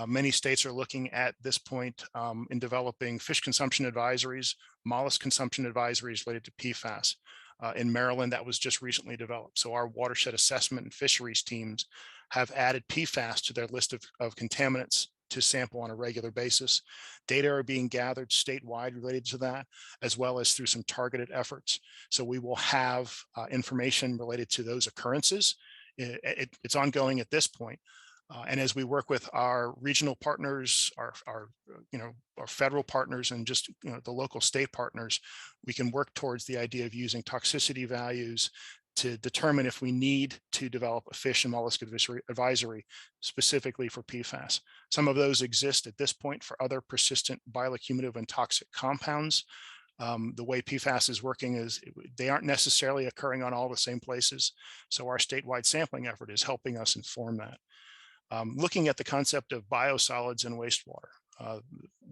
Many states are looking at this point in developing fish consumption advisories, mollusk consumption advisories related to PFAS. In Maryland, that was just recently developed. So our watershed assessment and fisheries teams have added PFAS to their list of contaminants to sample on a regular basis. Data are being gathered statewide related to that, as well as through some targeted efforts. So we will have information related to those occurrences. It's ongoing at this point, And as we work with our regional partners, our federal partners, and just the local state partners, we can work towards the idea of using toxicity values to determine if we need to develop a fish and mollusk advisory specifically for PFAS. Some of those exist at this point for other persistent bioaccumulative and toxic compounds. The way PFAS is working is they aren't necessarily occurring on all the same places. So our statewide sampling effort is helping us inform that. Looking at the concept of biosolids and wastewater.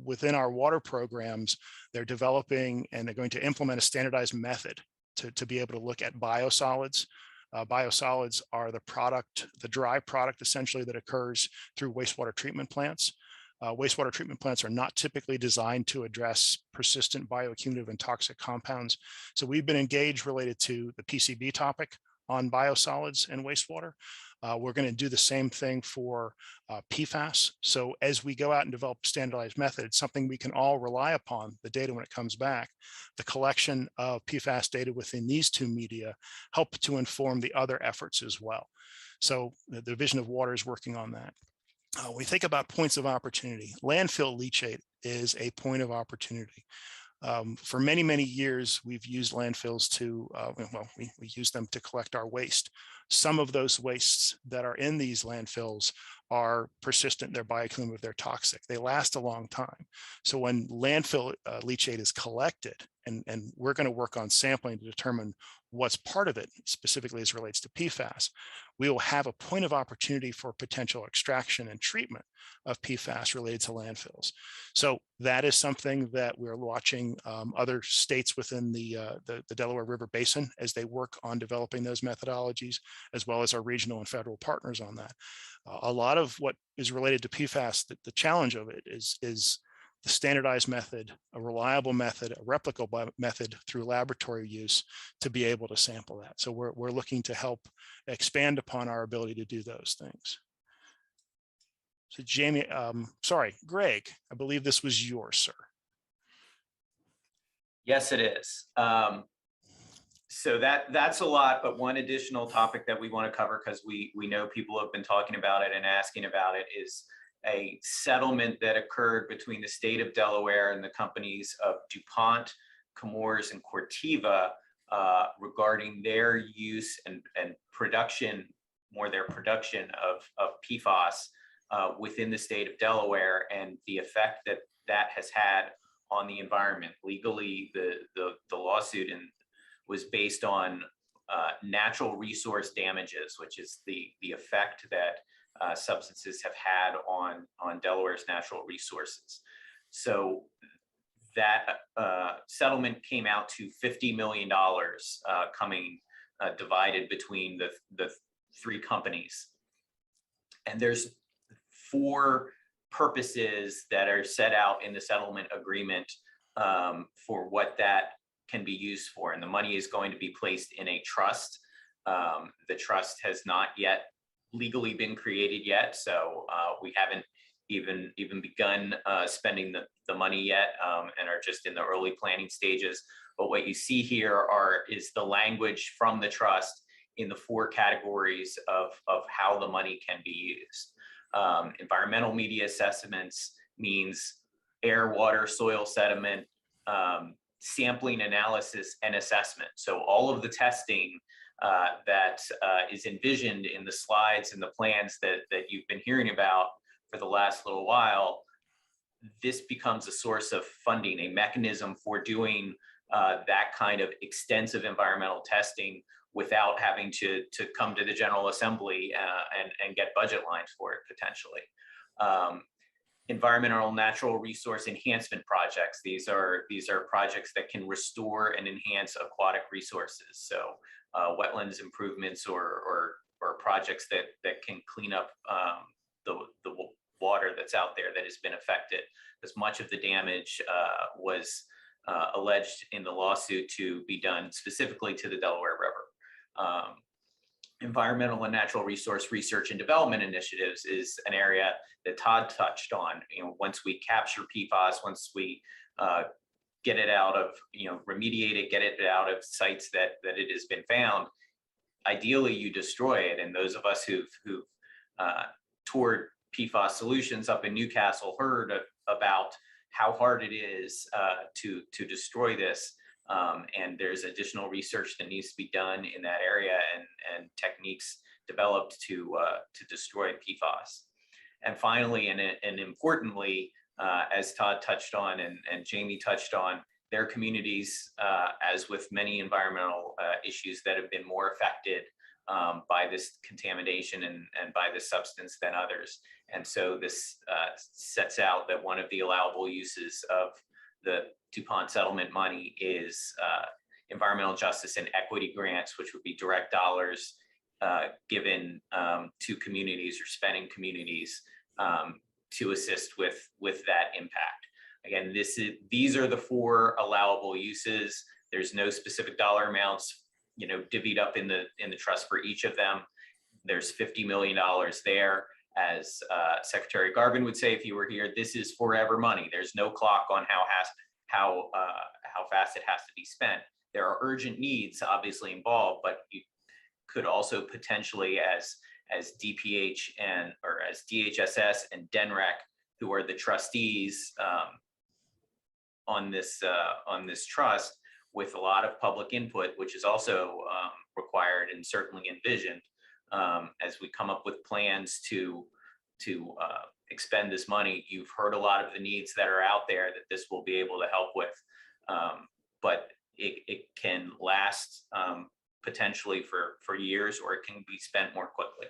Within our water programs, they're developing and they're going to implement a standardized method to be able to look at biosolids. Biosolids are the dry product essentially that occurs through wastewater treatment plants. Wastewater treatment plants are not typically designed to address persistent bioaccumulative and toxic compounds. So we've been engaged related to the PCB topic on biosolids and wastewater. We're going to do the same thing for PFAS. So as we go out and develop standardized methods, something we can all rely upon, the data when it comes back, the collection of PFAS data within these two media help to inform the other efforts as well. So the Division of Water is working on that. We think about points of opportunity. Landfill leachate is a point of opportunity. For many, many years, we've used landfills to, we use them to collect our waste. Some of those wastes that are in these landfills are persistent, they're bioaccumulative, they're toxic, they last a long time. So when landfill leachate is collected, and we're going to work on sampling to determine what's part of it, specifically as it relates to PFAS, we will have a point of opportunity for potential extraction and treatment of PFAS related to landfills. So that is something that we're watching other states within the Delaware River Basin as they work on developing those methodologies, as well as our regional and federal partners on that. A lot of what is related to PFAS, the challenge of it is the standardized method, a reliable method, a replicable method through laboratory use to be able to sample that. So we're looking to help expand upon our ability to do those things. So Jamie, Greg, I believe this was yours, sir. Yes, it is. So that's a lot, but one additional topic that we want to cover, because we know people have been talking about it and asking about it, is a settlement that occurred between the state of Delaware and the companies of DuPont, Chemours, and Corteva regarding their use and production, their production of PFAS within the state of Delaware, and the effect that has had on the environment. Legally, the lawsuit was based on natural resource damages, which is the effect that substances have had on Delaware's natural resources. So that settlement came out to $50 million coming divided between the three companies. And there's 4 purposes that are set out in the settlement agreement for what that can be used for. And the money is going to be placed in a trust. The trust has not yet legally been created yet, so we haven't even begun spending the money yet, and are just in the early planning stages. But what you see here is the language from the trust in the 4 categories of how the money can be used. Environmental media assessments means air, water, soil, sediment, sampling, analysis, and assessment. So all of the testing that is envisioned in the slides and the plans that you've been hearing about for the last little while, this becomes a source of funding, a mechanism for doing that kind of extensive environmental testing without having to come to the General Assembly and get budget lines for it potentially. Environmental natural resource enhancement projects. These are projects that can restore and enhance aquatic resources. So wetlands improvements or projects that can clean up the water that's out there that has been affected, because much of the damage was alleged in the lawsuit to be done specifically to the Delaware River. Environmental and natural resource research and development initiatives is an area that Todd touched on. Once we capture PFAS, once we get it out of, remediate it, get it out of sites that it has been found, ideally you destroy it. And those of us who've toward PFAS solutions up in Newcastle heard about how hard it is to destroy this. And there's additional research that needs to be done in that area and techniques developed to destroy PFAS. And finally, and importantly, as Todd touched on and Jamie touched on, there are communities, as with many environmental issues, that have been more affected by this contamination and by this substance than others. And so this sets out that one of the allowable uses of the DuPont settlement money is environmental justice and equity grants, which would be direct dollars given to communities or spending communities to assist with that impact. Again, these are the 4 allowable uses. There's no specific dollar amounts, divvied up in the trust for each of them. There's $50 million there. As Secretary Garvin would say if he were here, this is forever money. There's no clock on how fast it has to be spent. There are urgent needs obviously involved, but you could also potentially, as DPH or as DHSS and DNREC, who are the trustees on this trust, with a lot of public input, which is also required and certainly envisioned as we come up with plans to expend this money. You've heard a lot of the needs that are out there that this will be able to help with, but it can last potentially for years, or it can be spent more quickly.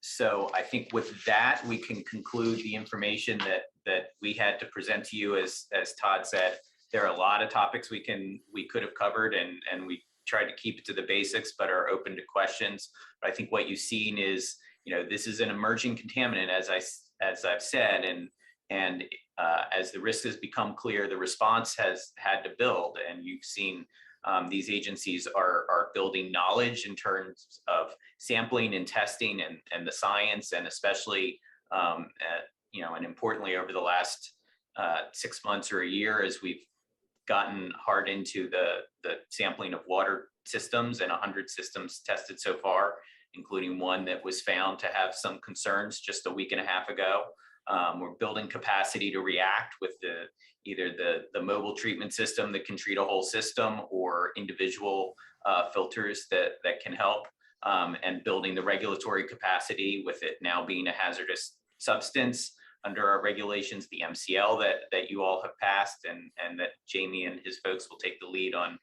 So I think with that, we can conclude the information that we had to present to you. As Todd said, there are a lot of topics we could have covered, and we tried to keep it to the basics, but are open to questions. But I think what you've seen is, this is an emerging contaminant, as I've said, and as the risk has become clear, the response has had to build, and you've seen these agencies are building knowledge in terms of sampling and testing and the science, and especially, and importantly, over the last 6 months or a year, as we've gotten hard into the sampling of water systems, and 100 systems tested so far, including one that was found to have some concerns just a week and a half ago. We're building capacity to react with either the mobile treatment system that can treat a whole system, or individual filters that can help, and building the regulatory capacity with it now being a hazardous substance under our regulations, the MCL that you all have passed, and that Jamie and his folks will take the lead on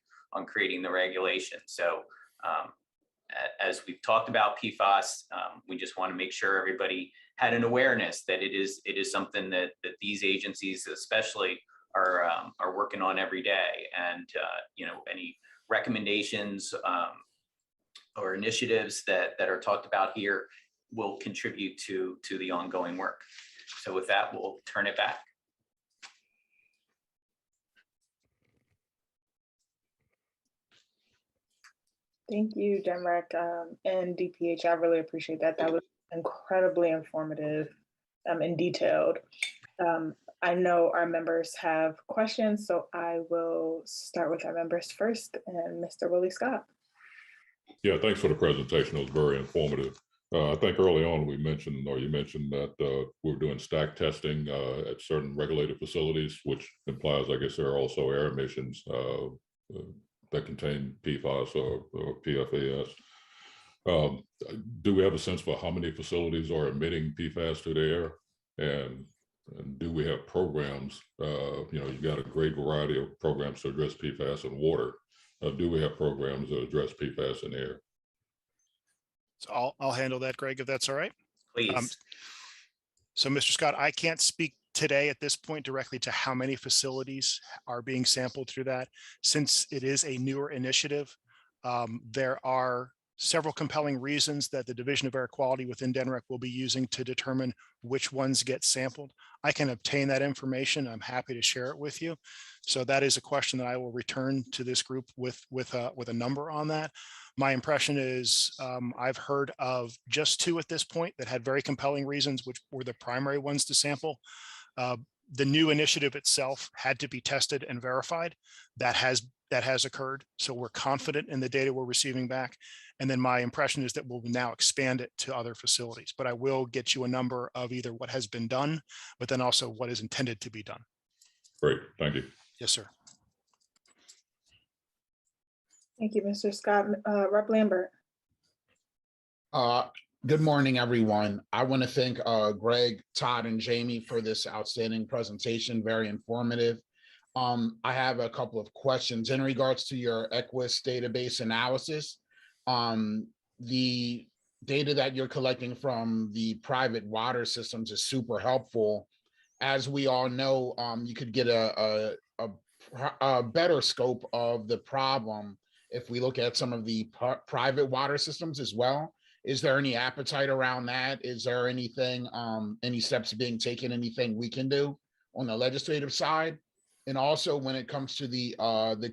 creating the regulation. So as we've talked about PFAS, we just want to make sure everybody had an awareness that it is something that these agencies especially are working on every day. And any recommendations or initiatives that are talked about here will contribute to the ongoing work. So with that, we'll turn it back. Thank you, DNREC and DPH. I really appreciate that. That was incredibly informative and detailed. I know our members have questions, so I will start with our members first, and Mr. Willie Scott. Yeah, thanks for the presentation. It was very informative. I think early on you mentioned that we're doing stack testing at certain regulated facilities, which implies, I guess, there are also air emissions that contain PFAS or PFAS. Do we have a sense for how many facilities are emitting PFAS to the air? And do we have programs? You've got a great variety of programs to address PFAS in water. Do we have programs that address PFAS in air? So I'll handle that, Greg, if that's all right. Please. So Mr. Scott, I can't speak today at this point directly to how many facilities are being sampled through that. Since it is a newer initiative, there are several compelling reasons that the Division of Air Quality within DNREC will be using to determine which ones get sampled. I can obtain that information. I'm happy to share it with you. So that is a question that I will return to this group with a number on that. My impression is I've heard of just 2 at this point that had very compelling reasons, which were the primary ones to sample. The new initiative itself had to be tested and verified. That that has occurred. So we're confident in the data we're receiving back. And then my impression is that we'll now expand it to other facilities, but I will get you a number of either what has been done, but then also what is intended to be done. Great, thank you. Yes, sir. Thank you, Mr. Scott. Rep. Lambert. Good morning, everyone. I want to thank Greg, Todd, and Jamie for this outstanding presentation, very informative. I have a couple of questions in regards to your EQUIS database analysis. The data that you're collecting from the private water systems is super helpful. As we all know, you could get a better scope of the problem if we look at some of the private water systems as well. Is there any appetite around that? Is there anything, any steps being taken, anything we can do on the legislative side? And also when it comes to the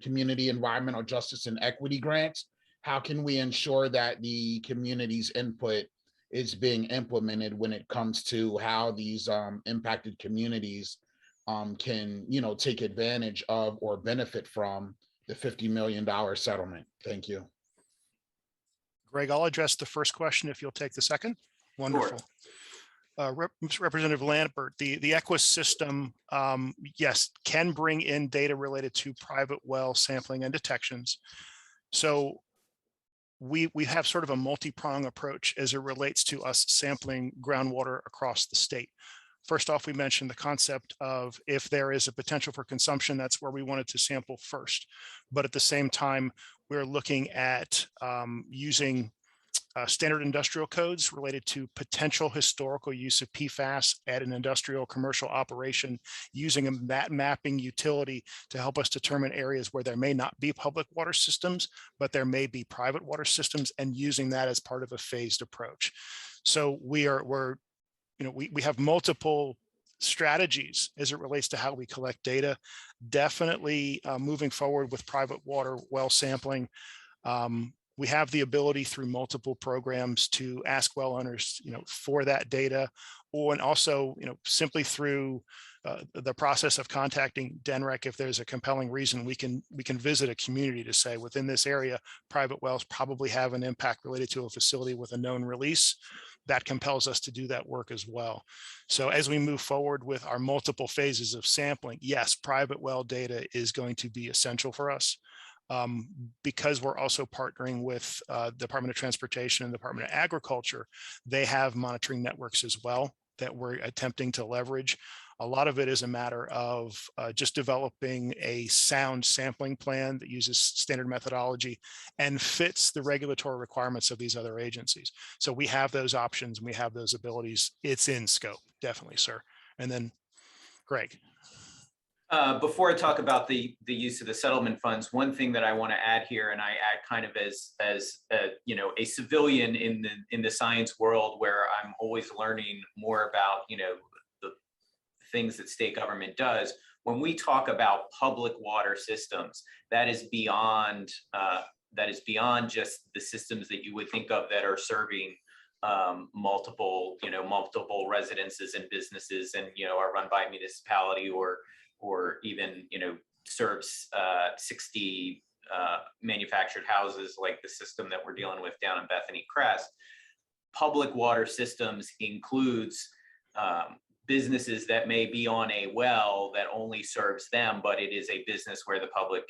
community environmental justice and equity grants, how can we ensure that the community's input is being implemented when it comes to how these impacted communities can, take advantage of or benefit from the $50 million settlement? Thank you. Greg, I'll address the first question if you'll take the second. Wonderful. Representative Lambert, the EQUIS system, yes, can bring in data related to private well sampling and detections. So we have sort of a multi-prong approach as it relates to us sampling groundwater across the state. First off, we mentioned the concept of if there is a potential for consumption, that's where we wanted to sample first. But at the same time, we're looking at using standard industrial codes related to potential historical use of PFAS at an industrial commercial operation, using that mapping utility to help us determine areas where there may not be public water systems, but there may be private water systems, and using that as part of a phased approach. So we have multiple strategies as it relates to how we collect data. Definitely moving forward with private water well sampling. We have the ability through multiple programs to ask well owners, for that data, and also, simply through the process of contacting DNREC. If there's a compelling reason, we can visit a community to say within this area, private wells probably have an impact related to a facility with a known release. That compels us to do that work as well. So as we move forward with our multiple phases of sampling, yes, private well data is going to be essential for us. Because we're also partnering with the Department of Transportation and the Department of Agriculture. They have monitoring networks as well that we're attempting to leverage. A lot of it is a matter of just developing a sound sampling plan that uses standard methodology and fits the regulatory requirements of these other agencies. So we have those options, we have those abilities. It's in scope, definitely, sir. And then Greg. Before I talk about the use of the settlement funds, one thing that I want to add here, and I add kind of as a civilian in the science world, where I'm always learning more about the things that state government does. When we talk about public water systems, that is beyond just the systems that you would think of that are serving multiple residences and businesses, and are run by a municipality or even serves 60 manufactured houses, like the system that we're dealing with down in Bethany Crest. Public water systems includes businesses that may be on a well that only serves them, but it is a business where the public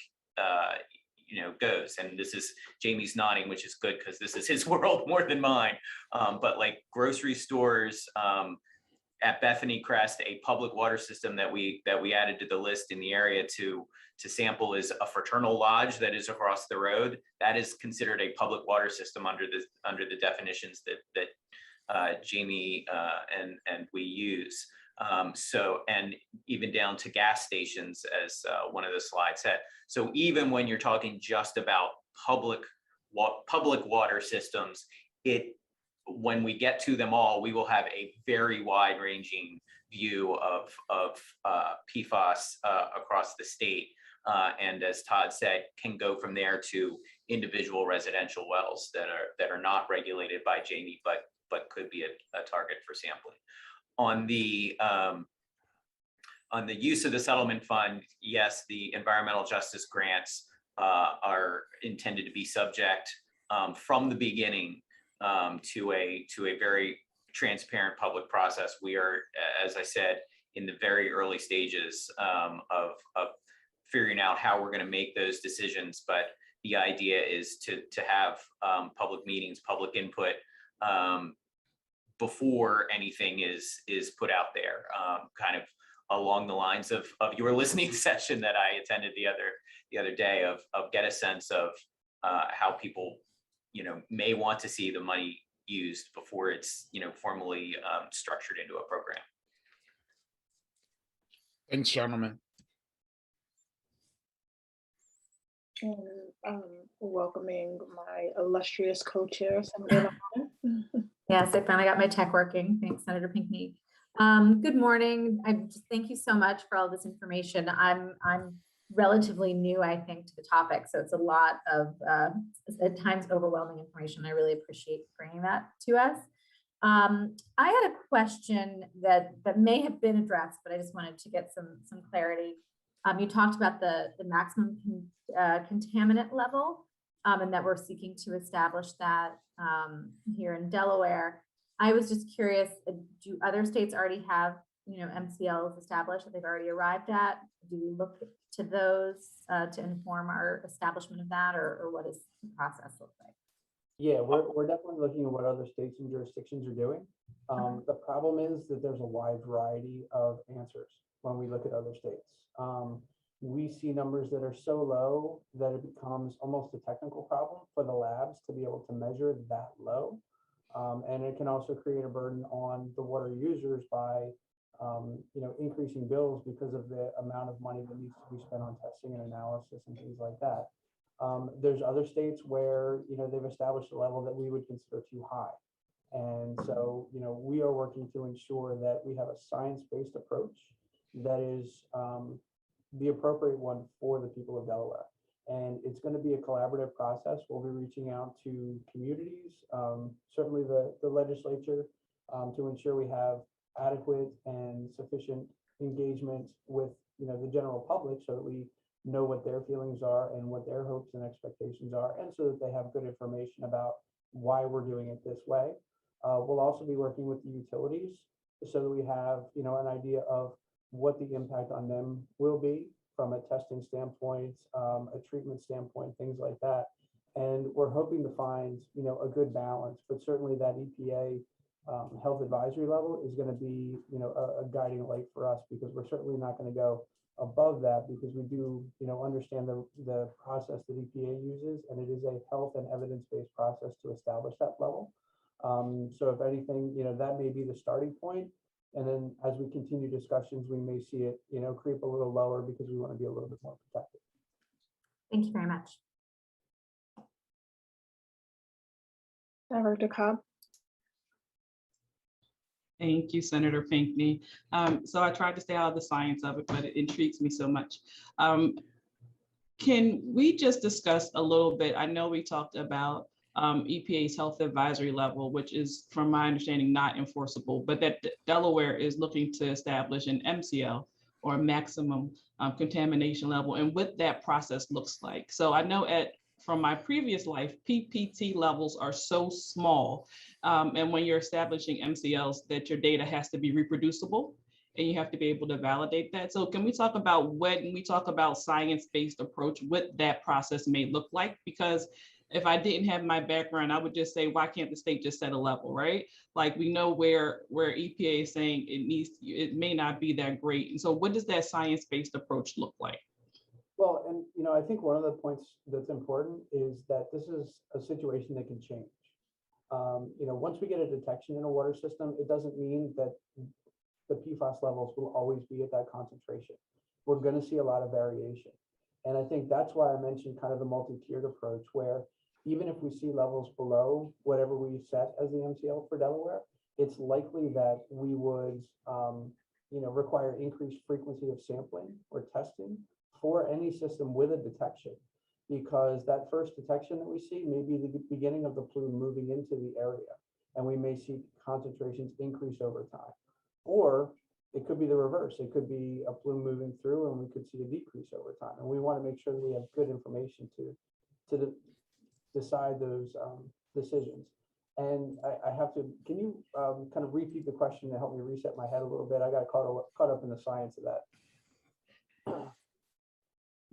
goes. And this is, Jamie's nodding, which is good because this is his world more than mine. But like grocery stores, at Bethany Crest, a public water system that we added to the list in the area to sample is a fraternal lodge that is across the road. That is considered a public water system under the definitions that Jamie and we use. And even down to gas stations, as one of the slides said. So even when you're talking just about public water systems, when we get to them all, we will have a very wide-ranging view of PFAS across the state, and as Todd said, can go from there to individual residential wells that are not regulated by Jamie, but could be a target for sampling. On the use of the settlement fund, yes, the environmental justice grants are intended to be subject from the beginning to a very transparent public process. We are, as I said, in the very early stages of figuring out how we're going to make those decisions. But the idea is to have public meetings, public input before anything is put out there, kind of along the lines of your listening session that I attended the other day of get a sense of how people, may want to see the money used before it's, formally structured into a program. Thanks, gentlemen. And welcoming my illustrious co-chair, Senator Lyon. Yes, I finally got my tech working. Thanks, Senator Pinckney. Good morning. I just thank you so much for all this information. I'm relatively new, I think, to the topic, so it's a lot of at times overwhelming information. I really appreciate bringing that to us. I had a question that may have been addressed, but I just wanted to get some clarity. You talked about the maximum contaminant level, and that we're seeking to establish that here in Delaware. I was just curious, do other states already have, MCLs established that they've already arrived at? Do we look to those to inform our establishment of that, or what does the process look like? Yeah, we're definitely looking at what other states and jurisdictions are doing. The problem is that there's a wide variety of answers when we look at other states. We see numbers that are so low that it becomes almost a technical problem for the labs to be able to measure that low. And it can also create a burden on the water users by increasing bills because of the amount of money that needs to be spent on testing and analysis and things like that. There's other states where they've established a level that we would consider too high. And so we are working to ensure that we have a science-based approach that is the appropriate one for the people of Delaware. And it's going to be a collaborative process. We'll be reaching out to communities, certainly the legislature, to ensure we have adequate and sufficient engagement with the general public, so that we know what their feelings are and what their hopes and expectations are, and so that they have good information about why we're doing it this way. We'll also be working with the utilities so that we have an idea of what the impact on them will be from a testing standpoint, a treatment standpoint, things like that. And we're hoping to find a good balance, but certainly that EPA health advisory level is going to be a guiding light for us, because we're certainly not going to go above that, because we do understand the process that EPA uses, and it is a health and evidence-based process to establish that level. So if anything, that may be the starting point. And then as we continue discussions, we may see it, creep a little lower, because we want to be a little bit more protected. Thank you very much. Director Cobb. Thank you, Senator Pinckney. So I tried to stay out of the science of it, but it intrigues me so much. Can we just discuss a little bit? I know we talked about EPA's health advisory level, which is, from my understanding, not enforceable, but that Delaware is looking to establish an MCL, or maximum contamination level, and what that process looks like. So I know from my previous life, PPT levels are so small, and when you're establishing MCLs, that your data has to be reproducible, and you have to be able to validate that. So can we talk about, when we talk about science-based approach, what that process may look like? Because if I didn't have my background, I would just say, why can't the state just set a level, right? Like, we know where EPA is saying it may not be that great. And so what does that science-based approach look like? Well, and I think one of the points that's important is that this is a situation that can change. Once we get a detection in a water system, it doesn't mean that the PFAS levels will always be at that concentration. We're going to see a lot of variation. And I think that's why I mentioned kind of the multi-tiered approach, where even if we see levels below whatever we set as the MCL for Delaware, it's likely that we would require increased frequency of sampling or testing for any system with a detection, because that first detection that we see may be the beginning of the plume moving into the area, and we may see concentrations increase over time. Or it could be the reverse. It could be a plume moving through and we could see a decrease over time. And we want to make sure that we have good information to decide those decisions. And I have to, can you kind of repeat the question to help me reset my head a little bit? I got caught up in the science of that.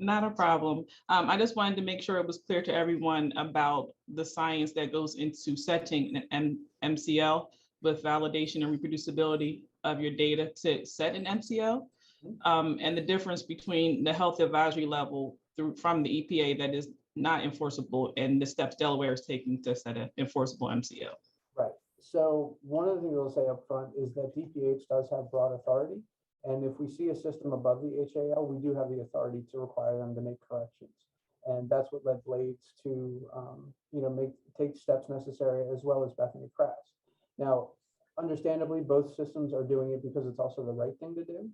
Not a problem. I just wanted to make sure it was clear to everyone about the science that goes into setting an MCL with validation and reproducibility of your data to set an MCL, and the difference between the health advisory level from the EPA that is not enforceable and the steps Delaware is taking to set an enforceable MCL. Right. So one of the things I'll say up front is that DPH does have broad authority. And if we see a system above the HAL, we do have the authority to require them to make corrections. And that's what led Blades to, take steps necessary, as well as Bethany Crafts. Now, understandably, both systems are doing it because it's also the right thing to do.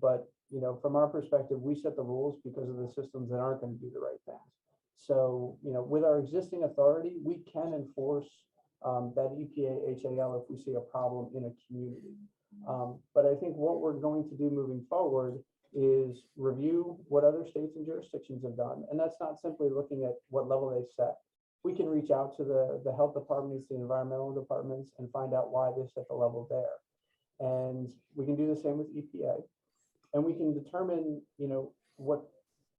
But from our perspective, we set the rules because of the systems that aren't going to do the right things. So, with our existing authority, we can enforce that EPA HAL if we see a problem in a community. But I think what we're going to do moving forward is review what other states and jurisdictions have done. And that's not simply looking at what level they set. We can reach out to the health departments, the environmental departments, and find out why they set the level there. And we can do the same with EPA. And we can determine, what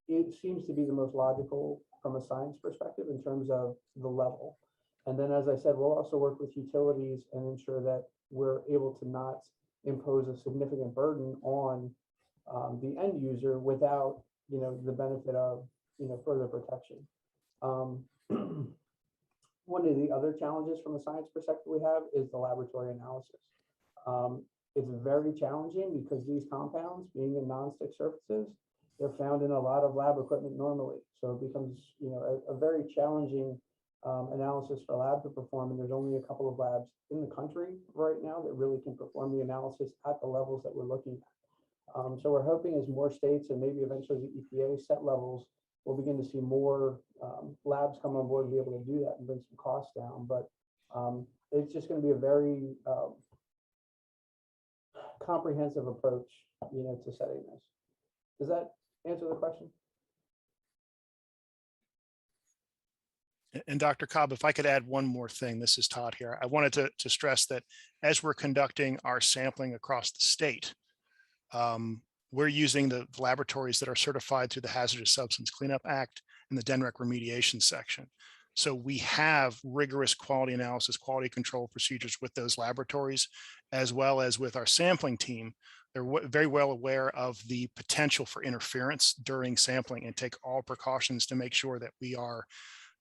it seems to be the most logical from a science perspective in terms of the level. And then, as I said, we'll also work with utilities and ensure that we're able to not impose a significant burden on the end user without, the benefit of, further protection. One of the other challenges from a science perspective we have is the laboratory analysis. It's very challenging because these compounds, being in nonstick surfaces, they're found in a lot of lab equipment normally. So it becomes, a very challenging analysis for a lab to perform. And there's only a couple of labs in the country right now that really can perform the analysis at the levels that we're looking at. So we're hoping as more states and maybe eventually the EPA set levels, we'll begin to see more labs come on board and be able to do that and bring some costs down. But it's just going to be a very comprehensive approach, to setting this. Does that answer the question? And Dr. Cobb, if I could add one more thing, this is Todd here. I wanted to stress that as we're conducting our sampling across the state, we're using the laboratories that are certified through the Hazardous Substance Cleanup Act and the DNREC remediation section. So we have rigorous quality analysis, quality control procedures with those laboratories, as well as with our sampling team. They're very well aware of the potential for interference during sampling and take all precautions to make sure that we are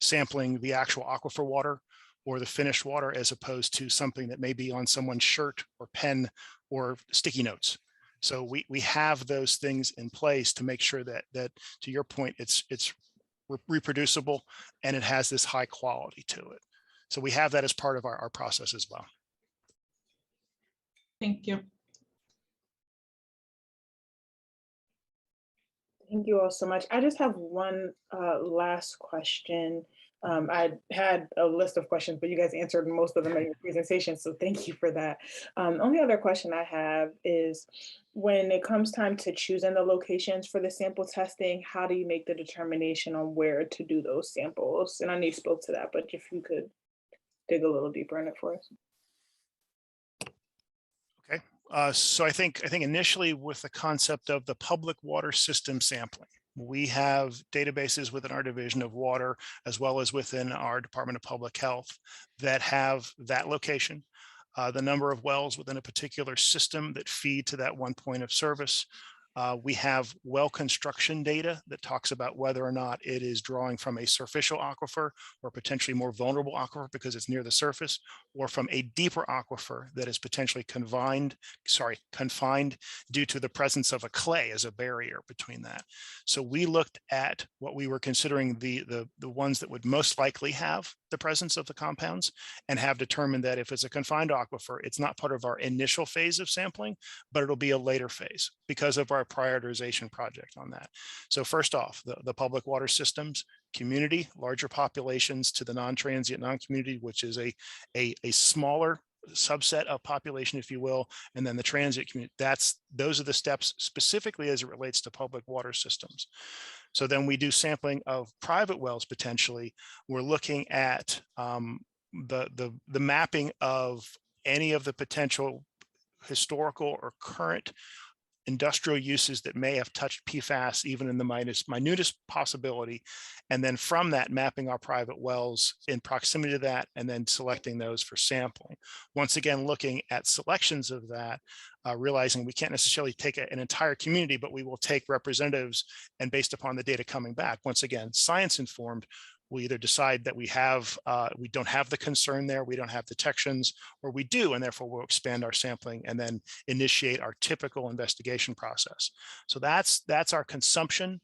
sampling the actual aquifer water or the finished water, as opposed to something that may be on someone's shirt or pen or sticky notes. So we have those things in place to make sure that to your point, it's reproducible and it has this high quality to it. So we have that as part of our process as well. Thank you. Thank you all so much. I just have one last question. I had a list of questions, but you guys answered most of them in your presentation, so thank you for that. Only other question I have is, when it comes time to choosing the locations for the sample testing, how do you make the determination on where to do those samples? And I know you spoke to that, but if you could dig a little deeper in it for us. Okay, so I think initially with the concept of the public water system sampling, we have databases within our Division of Water, as well as within our Department of Public Health, that have that location, the number of wells within a particular system that feed to that one point of service. We have well construction data that talks about whether or not it is drawing from a superficial aquifer or potentially more vulnerable aquifer because it's near the surface, or from a deeper aquifer that is potentially confined due to the presence of a clay as a barrier between that. So we looked at what we were considering the ones that would most likely have the presence of the compounds, and have determined that if it's a confined aquifer, it's not part of our initial phase of sampling, but it'll be a later phase because of our prioritization project on that. So first off, the public water systems, community, larger populations, to the non-transient, non-community, which is a smaller subset of population, if you will, and then the transit community. Those are the steps specifically as it relates to public water systems. So then we do sampling of private wells potentially. We're looking at the mapping of any of the potential historical or current industrial uses that may have touched PFAS, even in the minutest possibility. And then from that, mapping our private wells in proximity to that, and then selecting those for sampling. Once again, looking at selections of that, realizing we can't necessarily take an entire community, but we will take representatives, and based upon the data coming back, once again, science informed, we either decide that we don't have the concern there, we don't have detections, or we do, and therefore we'll expand our sampling and then initiate our typical investigation process. So that's our consumption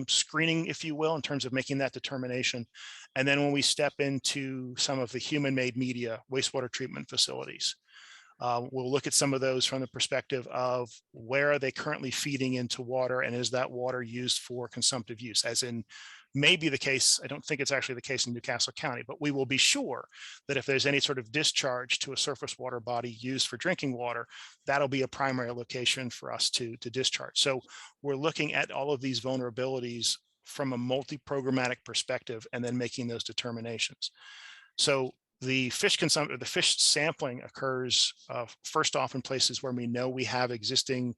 screening, if you will, in terms of making that determination. And then when we step into some of the human-made media wastewater treatment facilities, we'll look at some of those from the perspective of where are they currently feeding into water, and is that water used for consumptive use, as in may be the case. I don't think it's actually the case in Newcastle County, but we will be sure that if there's any sort of discharge to a surface water body used for drinking water, that'll be a primary location for us to discharge. So we're looking at all of these vulnerabilities from a multi-programmatic perspective and then making those determinations. So the fish consumption, the fish sampling occurs first off in places where we know we have existing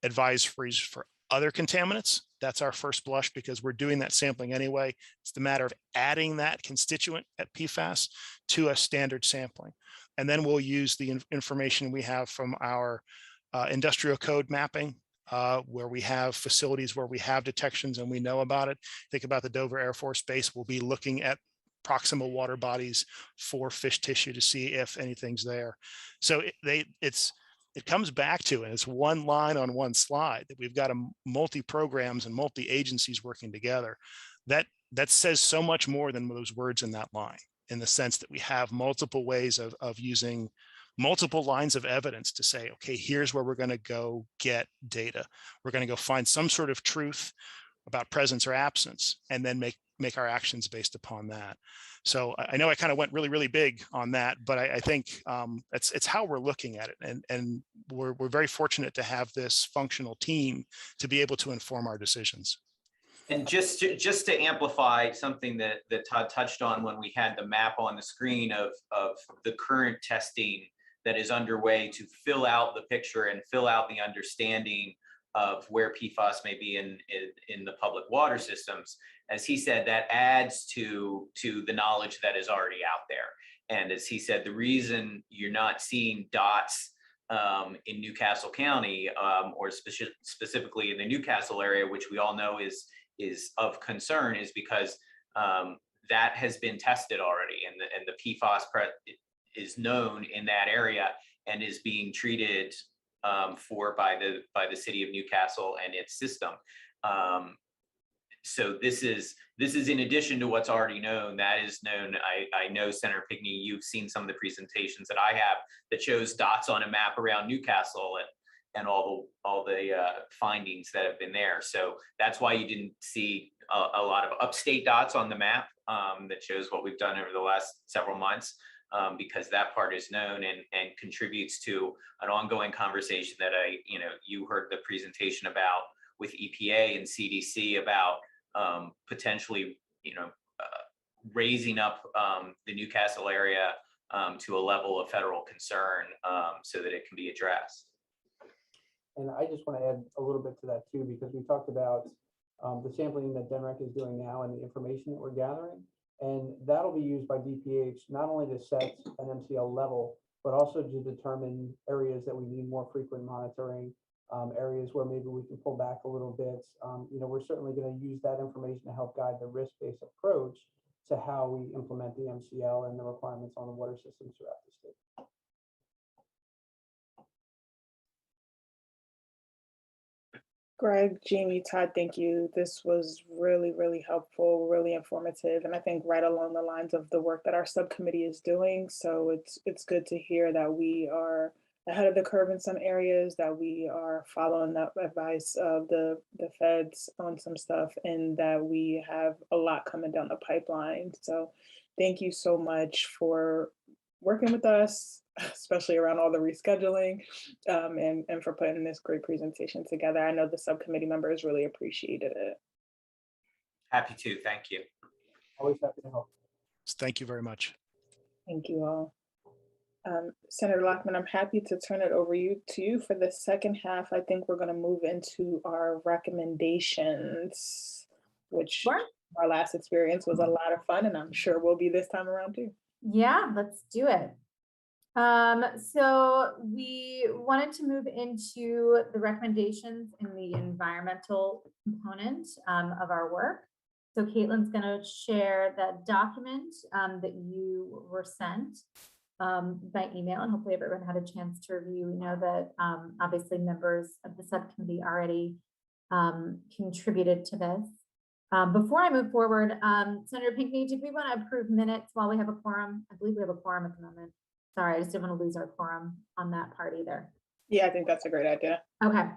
advisories for other contaminants. That's our first blush because we're doing that sampling anyway. It's the matter of adding that constituent at PFAS to a standard sampling. And then we'll use the information we have from our industrial code mapping, where we have facilities where we have detections and we know about it. Think about the Dover Air Force Base. We'll be looking at proximal water bodies for fish tissue to see if anything's there. So it comes back to, and it's one line on one slide, that we've got a multi-programs and multi-agencies working together. That says so much more than those words in that line, in the sense that we have multiple ways of using multiple lines of evidence to say, okay, here's where we're going to go get data. We're going to go find some sort of truth about presence or absence, and then make our actions based upon that. So I know I kind of went really, really big on that, but I think it's how we're looking at it. And we're very fortunate to have this functional team to be able to inform our decisions. And just to amplify something that Todd touched on when we had the map on the screen of the current testing that is underway to fill out the picture and fill out the understanding of where PFAS may be in the public water systems. As he said, that adds to the knowledge that is already out there. And as he said, the reason you're not seeing dots in Newcastle County, or specifically in the Newcastle area, which we all know is of concern, is because that has been tested already, and the PFAS is known in that area and is being treated by the city of Newcastle and its system. So this is in addition to what's already known. That is known. I know, Senator Pinckney, you've seen some of the presentations that I have that shows dots on a map around Newcastle and all the findings that have been there. So that's why you didn't see a lot of upstate dots on the map that shows what we've done over the last several months. Because that part is known and contributes to an ongoing conversation that you heard the presentation about with EPA and CDC about potentially, raising up the Newcastle area to a level of federal concern so that it can be addressed. And I just want to add a little bit to that too, because we talked about the sampling that DNREC is doing now and the information that we're gathering. And that'll be used by DPH not only to set an MCL level, but also to determine areas that we need more frequent monitoring, areas where maybe we can pull back a little bit. We're certainly going to use that information to help guide the risk-based approach to how we implement the MCL and the requirements on the water systems throughout the state. Greg, Jamie, Todd, thank you. This was really, really helpful, really informative, and I think right along the lines of the work that our subcommittee is doing. So it's good to hear that we are ahead of the curve in some areas, that we are following that advice of the feds on some stuff, and that we have a lot coming down the pipeline. So thank you so much for working with us, especially around all the rescheduling, and for putting this great presentation together. I know the subcommittee members really appreciated it. Happy to, thank you. Always happy to help. Thank you very much. Thank you all. Senator Lockman, I'm happy to turn it over to you for the second half. I think we're going to move into our recommendations, which Sure. our last experience was a lot of fun, and I'm sure will be this time around too. Yeah, let's do it. So we wanted to move into the recommendations in the environmental component of our work. So Caitlin's going to share that document that you were sent by email, and hopefully everyone had a chance to review. We know that obviously members of the subcommittee already contributed to this. Before I move forward, Senator Pinckney, did we want to approve minutes while we have a quorum? I believe we have a quorum at the moment. Sorry, I just didn't want to lose our quorum on that part either. Yeah, I think that's a great idea. Okay,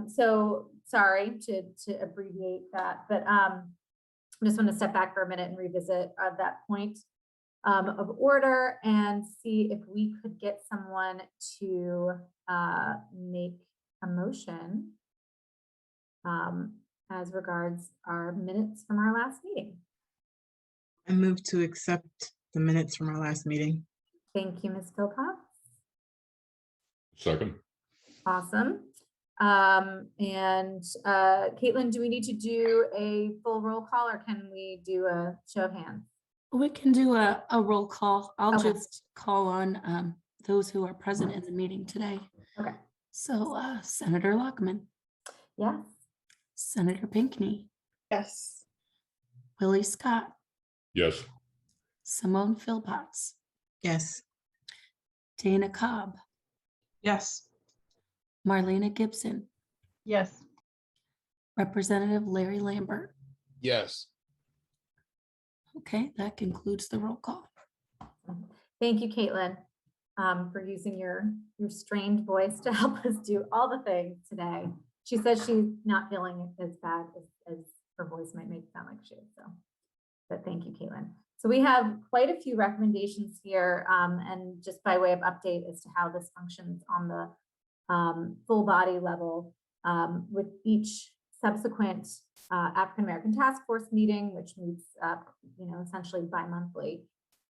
so sorry to abbreviate that, but I just want to step back for a minute and revisit that point of order and see if we could get someone to make a motion as regards our minutes from our last meeting. I move to accept the minutes from our last meeting. Thank you, Ms. Philpott. Second. Awesome. Caitlin, do we need to do a full roll call or can we do a show of hands? We can do a roll call. I'll Okay. just call on those who are present in the meeting today. Okay. So Senator Lockman, Yes. Senator Pinckney, Yes. Willie Scott, Yes. Simone Philpotts, Yes. Dana Cobb, Yes. Marlena Gibson, Yes. Representative Larry Lambert. Yes. Okay, that concludes the roll call. Thank you, Caitlin, for using your strained voice to help us do all the things today. She says she's not feeling as bad as her voice might make it sound like she is. So, but thank you, Caitlin. So we have quite a few recommendations here, and just by way of update as to how this functions on the full body level with each subsequent African American Task Force meeting, which meets essentially bi-monthly.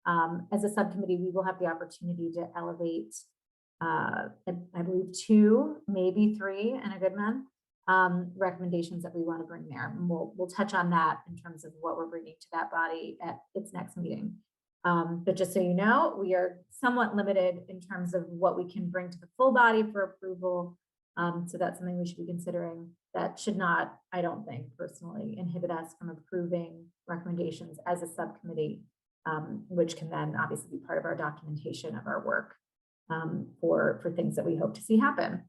As a subcommittee, we will have the opportunity to elevate, I believe 2, maybe 3 in a good month, recommendations that we want to bring there. And we'll touch on that in terms of what we're bringing to that body at its next meeting. But just so you know, we are somewhat limited in terms of what we can bring to the full body for approval. So that's something we should be considering. That should not, I don't think personally, inhibit us from approving recommendations as a subcommittee, which can then obviously be part of our documentation of our work for things that we hope to see happen.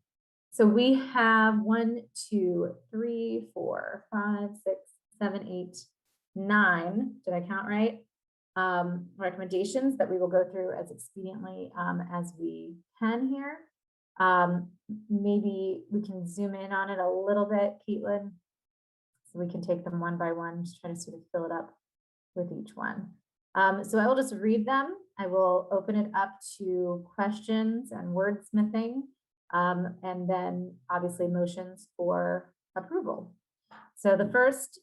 So we have 1, 2, 3, 4, 5, 6, 7, 8, 9. Did I count right? Recommendations that we will go through as expediently as we can here. Maybe we can zoom in on it a little bit, Caitlin, so we can take them one by one, just try to sort of fill it up with each one. So I will just read them. I will open it up to questions and wordsmithing, and then obviously motions for approval. So the first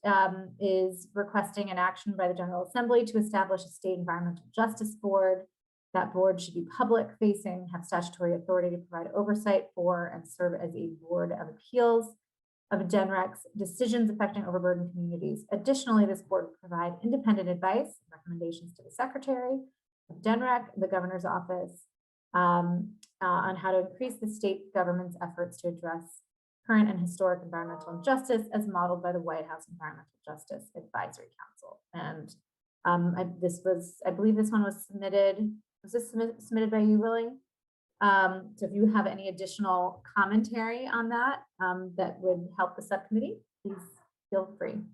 is requesting an action by the General Assembly to establish a state environmental justice board. That board should be public facing, have statutory authority to provide oversight for and serve as a board of appeals of DNREC's decisions affecting overburdened communities. Additionally, this board will provide independent advice, recommendations to the Secretary of DNREC, the Governor's Office, on how to increase the state government's efforts to address current and historic environmental injustice as modeled by the White House Environmental Justice Advisory Council. And I believe this one was submitted. Was this submitted by you, Willie? So if you have any additional commentary on that, that would help the subcommittee, please feel free.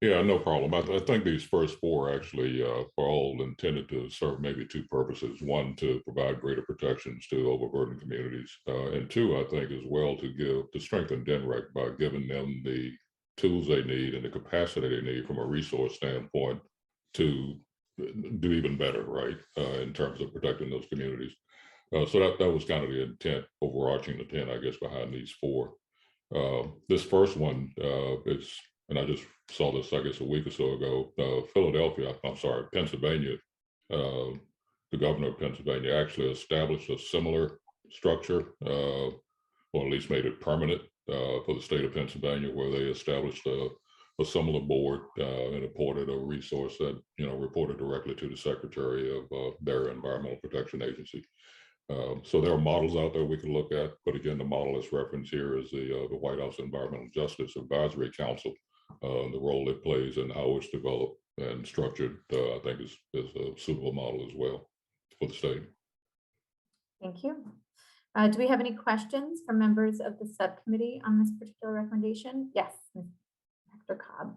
Yeah, no problem. I think these first 4 actually are all intended to serve maybe 2 purposes. 1, to provide greater protections to overburdened communities, and 2, I think as well to strengthen DNREC by giving them the tools they need and the capacity they need from a resource standpoint to do even better, right, in terms of protecting those communities. So that was kind of the intent, overarching intent, I guess, behind these four. This first one is, and I just saw this, I guess, a week or so ago. Pennsylvania, the governor of Pennsylvania actually established a similar structure, or at least made it permanent for the state of Pennsylvania, where they established a similar board and appointed a resource that, reported directly to the secretary of their environmental protection agency. So there are models out there we can look at, but again, the model that's referenced here is the White House Environmental Justice Advisory Council. The role it plays and how it's developed and structured, I think is a suitable model as well for the state. Thank you. Do we have any questions from members of the subcommittee on this particular recommendation? Yes, Dr. Cobb.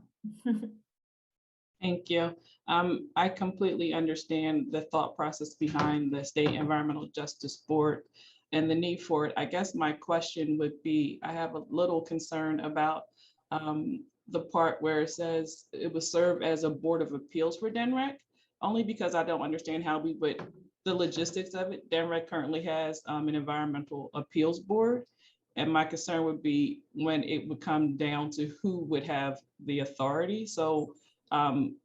Thank you. I completely understand the thought process behind the State Environmental Justice Board and the need for it. I guess my question would be, I have a little concern about the part where it says it would serve as a board of appeals for DNREC, only because I don't understand how we would, the logistics of it. DNREC currently has an environmental appeals board. And my concern would be when it would come down to who would have the authority. So I'm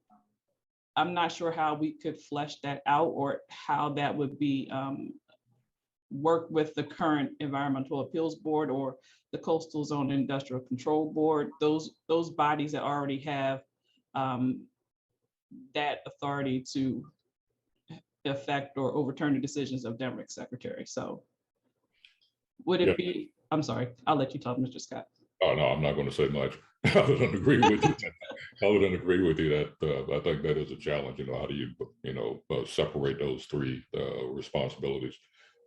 not sure how we could flesh that out or how that would be work with the current environmental appeals board or the Coastal Zone Industrial Control Board, those bodies that already have that authority to affect or overturn the decisions of DNREC secretary. So would it be, I'm sorry, I'll let you talk, Mr. Scott. Oh, no, I'm not going to say much. Other than agree with you. Other than agree with you that I think that is a challenge. How do you, separate those three responsibilities?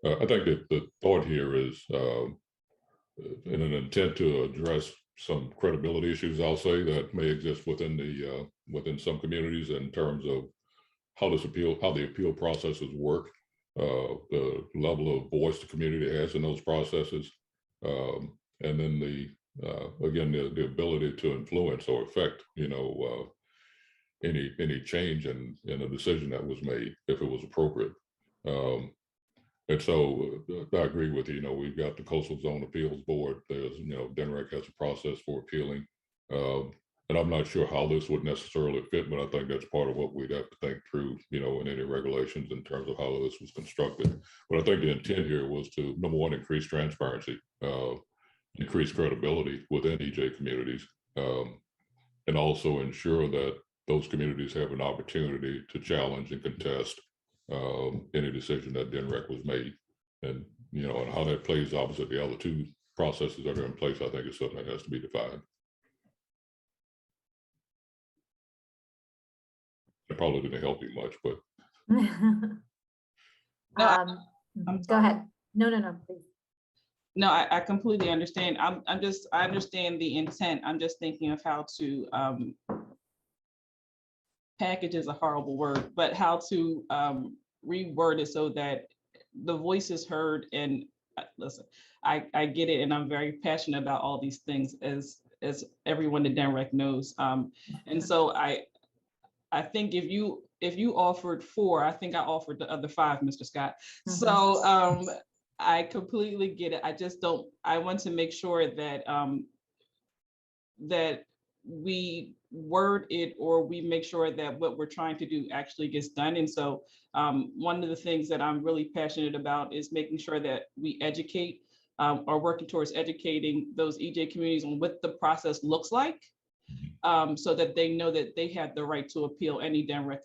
I think that the thought here is in an intent to address some credibility issues, I'll say, that may exist within the within some communities in terms of how the appeal processes work, the level of voice the community has in those processes, and then again, the ability to influence or affect, any change in a decision that was made if it was appropriate. And so I agree with you. We've got the Coastal Zone Appeals Board. There's, DNREC has a process for appealing. And I'm not sure how this would necessarily fit, but I think that's part of what we'd have to think through, in any regulations in terms of how this was constructed. But I think the intent here was to, number one, increase transparency, increase credibility within EJ communities, and also ensure that those communities have an opportunity to challenge and contest any decision that DNREC was made. And, and how that plays opposite the other two processes that are in place, I think is something that has to be defined. It probably didn't help you much, but. Go ahead. No, please. No, I completely understand. I understand the intent. I'm just thinking of how to package is a horrible word, but how to reword it so that the voice is heard. And listen, I get it, and I'm very passionate about all these things, as everyone at DNREC knows. And so I think if you offered 4, I think I offered the other 5, Mr. Scott. Mm-hmm. So I completely get it. I want to make sure that that we word it, or we make sure that what we're trying to do actually gets done. And so one of the things that I'm really passionate about is making sure that we educate or working towards educating those EJ communities on what the process looks like, so that they know that they have the right to appeal any DNREC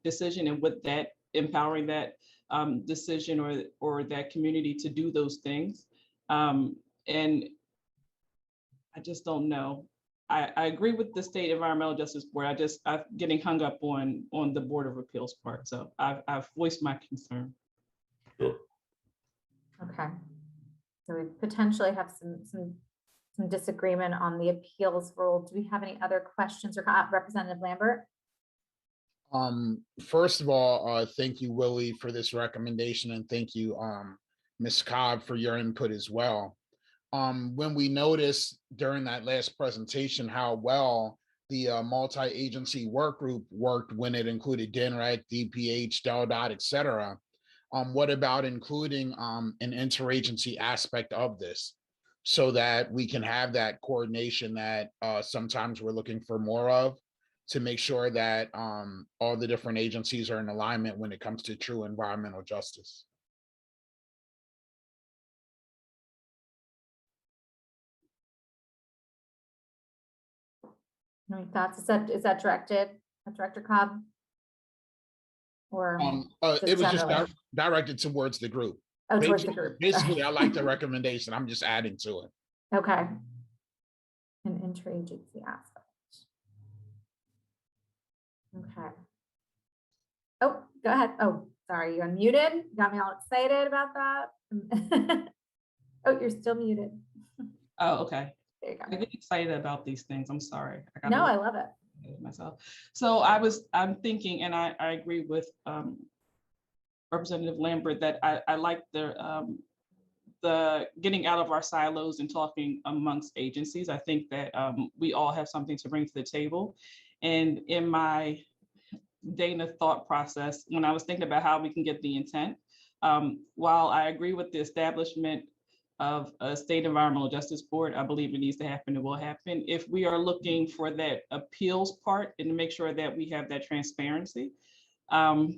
decision, and with that, empowering that decision or that community to do those things. And I just don't know. I agree with the State Environmental Justice Board. I'm getting hung up on the Board of Appeals part. So I've voiced my concern. Sure. Okay. So we potentially have some disagreement on the appeals rule. Do we have any other questions, or Representative Lambert? First of all, thank you, Willie, for this recommendation, and thank you, Ms. Cobb, for your input as well. When we noticed during that last presentation how well the multi-agency work group worked when it included DNREC, DPH, DelDOT, et cetera. What about including an interagency aspect of this so that we can have that coordination that sometimes we're looking for more of, to make sure that all the different agencies are in alignment when it comes to true environmental justice? Any thoughts? Is that directed at Director Cobb? Or It was just generally? directed towards the group. Oh, towards the group. Basically, I like the recommendation. I'm just adding to it. Okay. An interagency aspect. Okay. Oh, go ahead. Oh, sorry, you unmuted. Got me all excited about that. Oh, you're still muted. Oh, okay. There you I go. get excited about these things. I'm sorry. No, I love it. Myself. So I'm thinking, and I agree with Representative Lambert that I like the getting out of our silos and talking amongst agencies. I think that we all have something to bring to the table. And in my Dana thought process, when I was thinking about how we can get the intent, while I agree with the establishment of a state environmental justice board, I believe it needs to happen, it will happen. If we are looking for that appeals part and to make sure that we have that transparency, and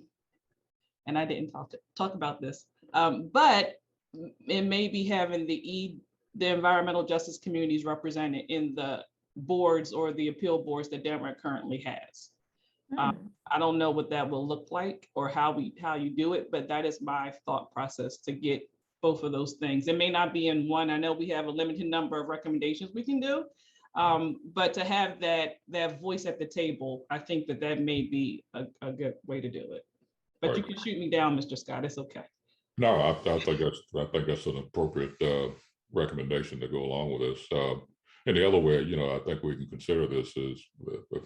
I didn't talk about this, but it may be having the environmental justice communities represented in the boards or the appeal boards that Denmark currently has. I don't know what that will look like or how you do it, but that is my thought process to get both of those things. It may not be in one. I know we have a limited number of recommendations we can do, but to have that voice at the table, I think that may be a good way to do it. But Right. You can shoot me down, Mr. Scott. It's okay. No, I think that's an appropriate recommendation to go along with this. And the other way, I think we can consider this is,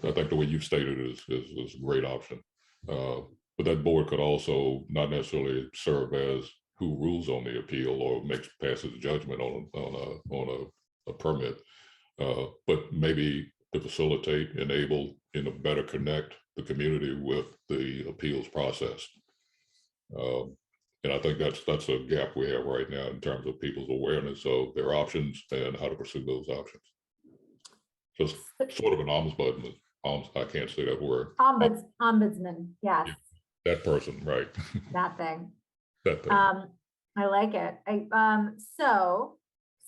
I think the way you've stated it is a great option. But that board could also not necessarily serve as who rules on the appeal or passes judgment on a permit, but maybe to facilitate, enable, better connect the community with the appeals process. And I think that's a gap we have right now in terms of people's awareness of their options and how to pursue those options. So it's sort of an ombudsman. I can't say that word. Ombudsman, yes. Yeah, that person, right? That thing. That thing. I like it. So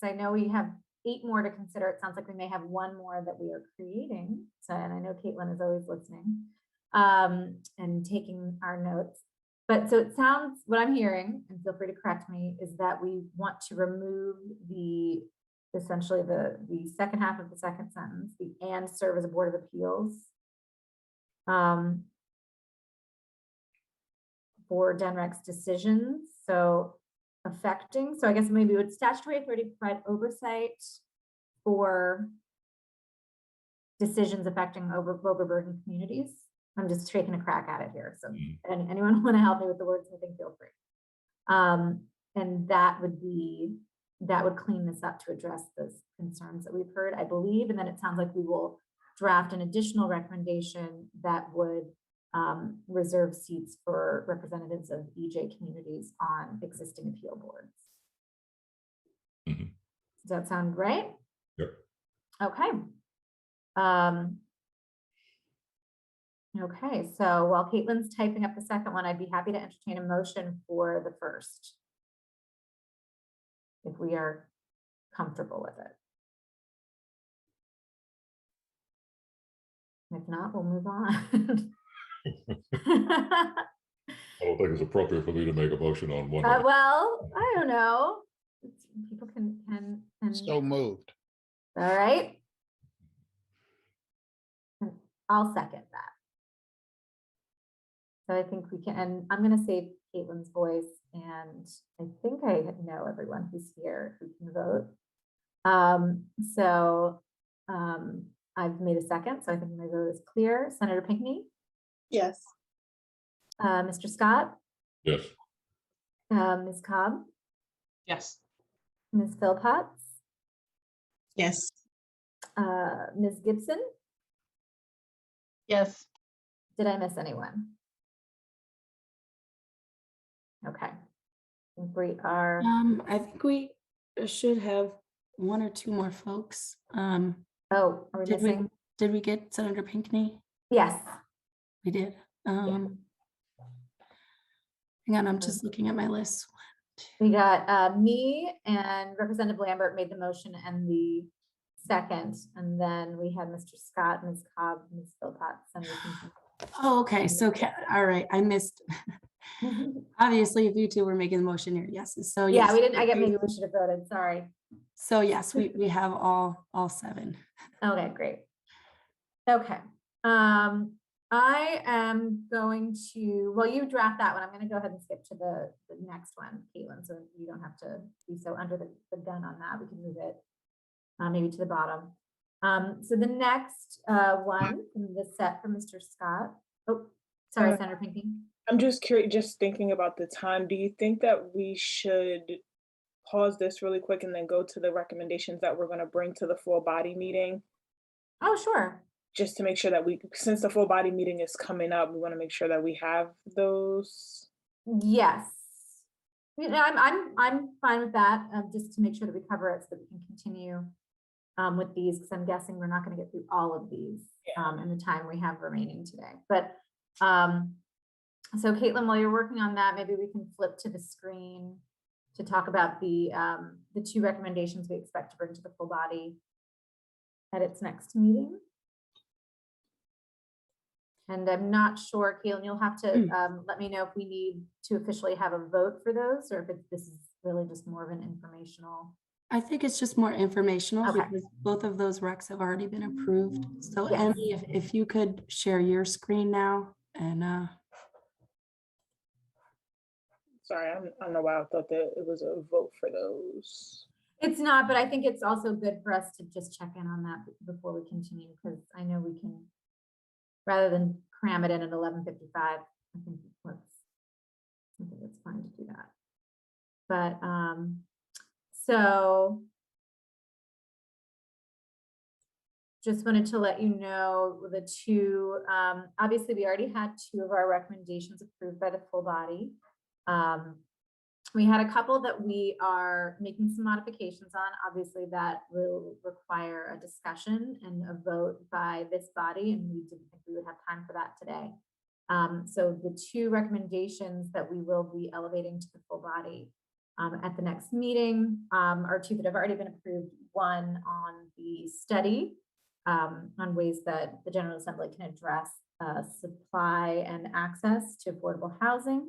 I know we have 8 more to consider. It sounds like we may have 1 more that we are creating. So, and I know Caitlin is always listening and taking our notes. But so it sounds, what I'm hearing, and feel free to correct me, is that we want to remove essentially the second half of the second sentence, and serve as a board of appeals for DNREC's decisions. So I guess maybe with statutory authority to provide oversight for decisions affecting overburdened communities. I'm just taking a crack at it here. So anyone want to help me with the words, I think feel free. And that would clean this up to address those concerns that we've heard, I believe. And then it sounds like we will draft an additional recommendation that would reserve seats for representatives of EJ communities on existing appeal boards. Mm-hmm. Does that sound right? Yep. Okay. Okay, so while Caitlin's typing up the second one, I'd be happy to entertain a motion for the first, if we are comfortable with it. If not, we'll move on. I don't think it's appropriate for me to make a motion on one. Well, I don't know. People can. So moved. All right. I'll second that. So I think we can, and I'm going to save Caitlin's voice, and I think I know everyone who's here who can vote. I've made a second, so I think my vote is clear. Senator Pinckney? Yes. Mr. Scott? Yes. Ms. Cobb? Yes. Ms. Philpotts? Yes. Ms. Gibson? Yes. Did I miss anyone? Okay. I think we are, I think we should have one or two more folks. oh, are we Did we, missing? did we get Senator Pinckney? Yes. We did. Hang on, I'm just looking at my list. We got me and Representative Lambert made the motion and the second, and then we had Mr. Scott, Ms. Cobb, Ms. Philpott, Senator Pinckney. Oh, okay, so, all right, I missed. Obviously, if you two were making the motion here, yes, so Yeah, yes. we didn't, I get, maybe we should have voted, sorry. So yes, we have all 7. Okay, great. Okay. I am going to, well, you draft that one. I'm going to go ahead and skip to the next one, Caitlin, so you don't have to be so under the gun on that. We can move it maybe to the bottom. So the next one, the set for Mr. Scott. Oh, sorry, Senator Pinckney. I'm just curious, just thinking about the time. Do you think that we should pause this really quick and then go to the recommendations that we're going to bring to the full body meeting? Oh, sure. Just to make sure that since the full body meeting is coming up, we want to make sure that we have those. Yes. You know, I'm fine with that, just to make sure that we cover it so that we can continue with these, because I'm guessing we're not going to get through all of these in the time we have remaining today. But so Caitlin, while you're working on that, maybe we can flip to the screen to talk about the 2 recommendations we expect to bring to the full body at its next meeting. And I'm not sure, Caitlin, you'll have to let me know if we need to officially have a vote for those, or if this is really just more of an informational. I think it's just more informational, Okay. because both of those recs have already been approved. So Yes. Emmy, if you could share your screen now, and Sorry, I don't know why I thought that it was a vote for those. It's not, but I think it's also good for us to just check in on that before we continue, because I know we can, rather than cram it in at 11:55, I think it's fine to do that. But so just wanted to let you know the 2, obviously we already had 2 of our recommendations approved by the full body. We had a couple that we are making some modifications on. Obviously that will require a discussion and a vote by this body, and we didn't think we would have time for that today. So the 2 recommendations that we will be elevating to the full body at the next meeting are 2 that have already been approved. One on the study on ways that the General Assembly can address supply and access to affordable housing.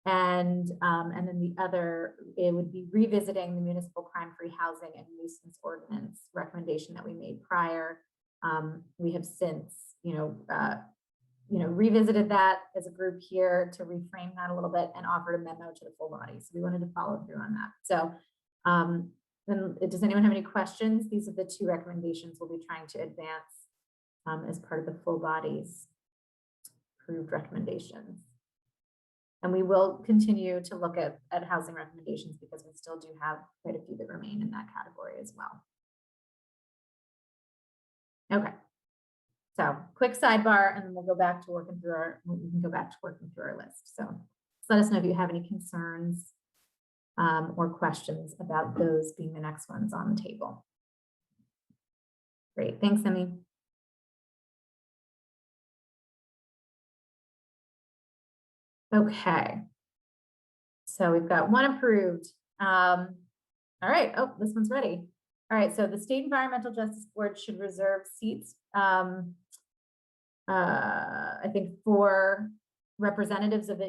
And then the other, it would be revisiting the municipal crime-free housing and nuisance ordinance recommendation that we made prior. We have since, revisited that as a group here to reframe that a little bit and offered a memo to the full body. So we wanted to follow through on that. So then does anyone have any questions? These are the 2 recommendations we'll be trying to advance as part of the full body's approved recommendations. And we will continue to look at housing recommendations, because we still do have quite a few that remain in that category as well. Okay. So quick sidebar, and then we'll go back to working through our list. So just let us know if you have any concerns or questions about those being the next ones on the table. Great, thanks, Emmy. Okay, so we've got 1 approved. All right, oh, this one's ready. All right, so the State Environmental Justice Board should reserve seats, I think, for representatives of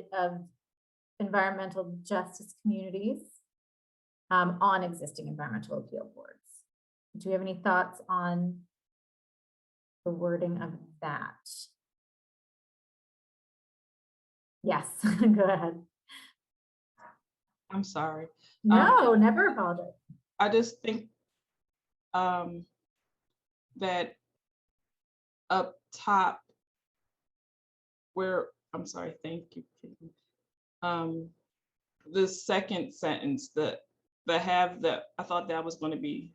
environmental justice communities on existing environmental appeal boards. Do you have any thoughts on the wording of that? Yes, go ahead. I'm sorry. No, never apologize. I just think that up top where, I'm sorry, thank you. The second sentence, I thought that was going to be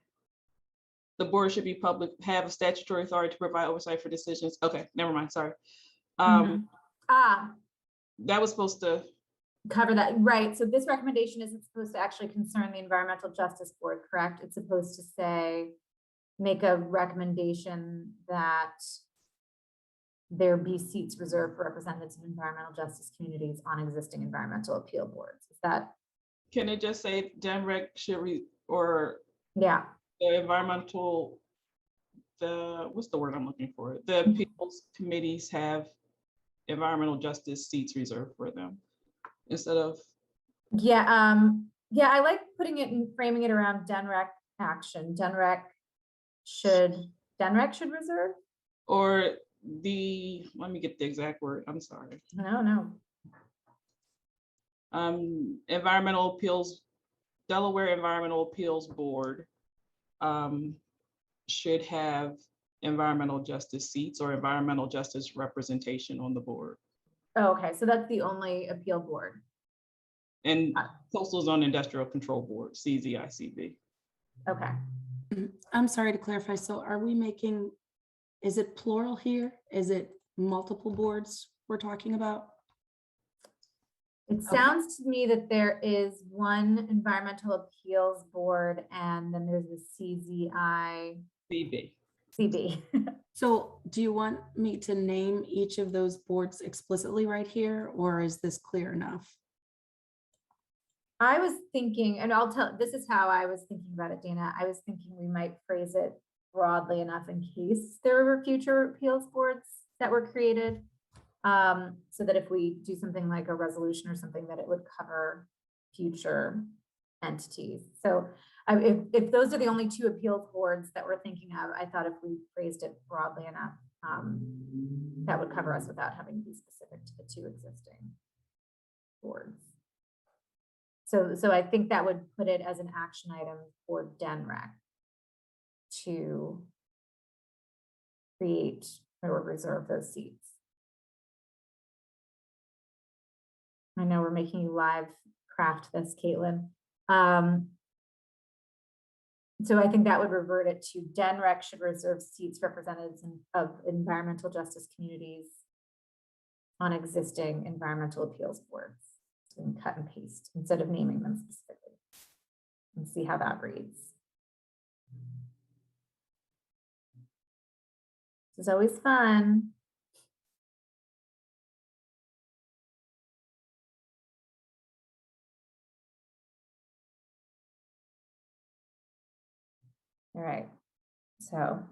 the board should be public, have a statutory authority to provide oversight for decisions. Okay, never mind, sorry. Mhm. That was supposed to, Cover that, right? So this recommendation isn't supposed to actually concern the Environmental Justice Board, correct? It's supposed to say, make a recommendation that there be seats reserved for representatives of environmental justice communities on existing environmental appeal boards. Is that, can it just say DENREC should or yeah, the environmental, what's the word I'm looking for? The people's committees have environmental justice seats reserved for them instead of, yeah, yeah, I like putting it and framing it around DENREC action. DENREC should reserve? or let me get the exact word, I'm sorry. No. Environmental appeals, Delaware Environmental Appeals Board should have environmental justice seats or environmental justice representation on the board. Oh, okay, so that's the only appeal board. And Coastal Zone Industrial Control Board, CZICB. Okay. I'm sorry to clarify. So are we making, is it plural here? Is it multiple boards we're talking about? It sounds to me that there is one environmental appeals board and then there's the CB. So do you want me to name each of those boards explicitly right here, or is this clear enough? I was thinking, and this is how I was thinking about it, Dana. I was thinking we might phrase it broadly enough in case there were future appeals boards that were created. So that if we do something like a resolution or something, that it would cover future entities. So if those are the only two appeals boards that we're thinking of, I thought if we phrased it broadly enough, that would cover us without having to be specific to the two existing boards. So I think that would put it as an action item for DENREC to create or reserve those seats. I know we're making you live craft this, Caitlin. So I think that would revert it to DENREC should reserve seats representatives of environmental justice communities on existing environmental appeals boards. So we can cut and paste instead of naming them specifically and see how that reads. This is always fun. All right, so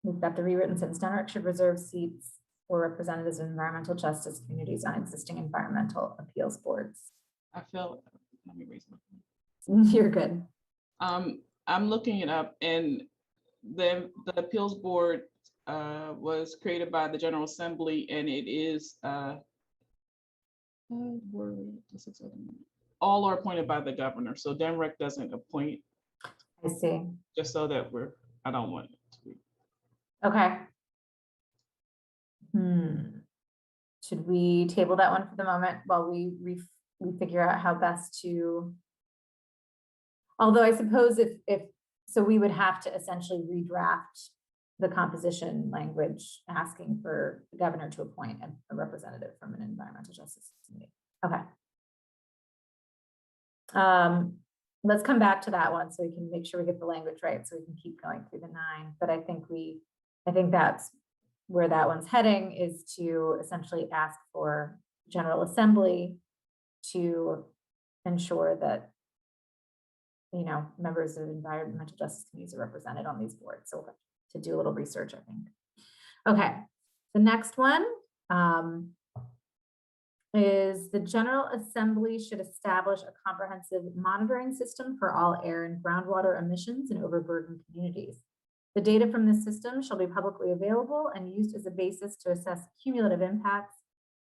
we've got the rewritten sentence. DENREC should reserve seats for representatives of environmental justice communities on existing environmental appeals boards. I feel, let me raise my You're good. I'm looking it up, and the appeals board was created by the General Assembly, and it is all are appointed by the governor. So DENREC doesn't appoint. I see. Just so that I don't want it to be. Okay. Should we table that one for the moment while we figure out how best to, although I suppose if so we would have to essentially redraft the composition language asking for the governor to appoint a representative from an environmental justice committee. Okay. Let's come back to that one so we can make sure we get the language right so we can keep going through the 9. But I think that's where that one's heading, is to essentially ask for General Assembly to ensure that, you know, members of environmental justice committees are represented on these boards. So to do a little research, I think. Okay, the next one is the General Assembly should establish a comprehensive monitoring system for all air and groundwater emissions in overburdened communities. The data from this system shall be publicly available and used as a basis to assess cumulative impacts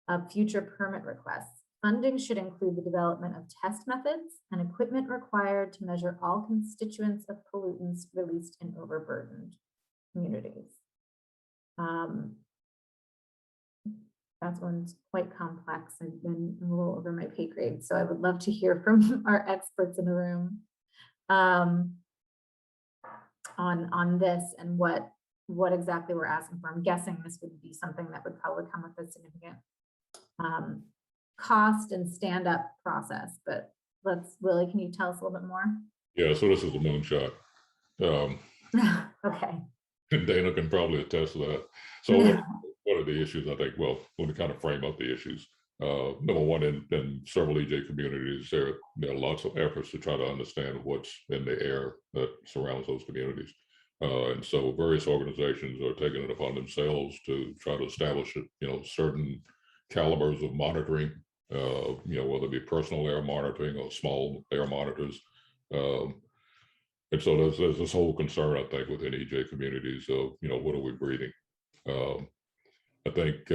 of future permit requests. Funding should include the development of test methods and equipment required to measure all constituents of pollutants released in overburdened communities. That one's quite complex. I've been a little over my pay grade, so I would love to hear from our experts in the room. on this and what exactly we're asking for. I'm guessing this would be something that would probably come with a significant cost and stand-up process, but Willie, can you tell us a little bit more? Yeah, so this is a moonshot. Okay. Dana can probably attest to that. So one of the issues, I think, well, let me kind of frame up the issues. Number one, in several EJ communities, there are lots of efforts to try to understand what's in the air that surrounds those communities. And so various organizations are taking it upon themselves to try to establish, certain calibers of monitoring, whether it be personal air monitoring or small air monitors. And so there's this whole concern, I think, within EJ communities of, what are we breathing? I think,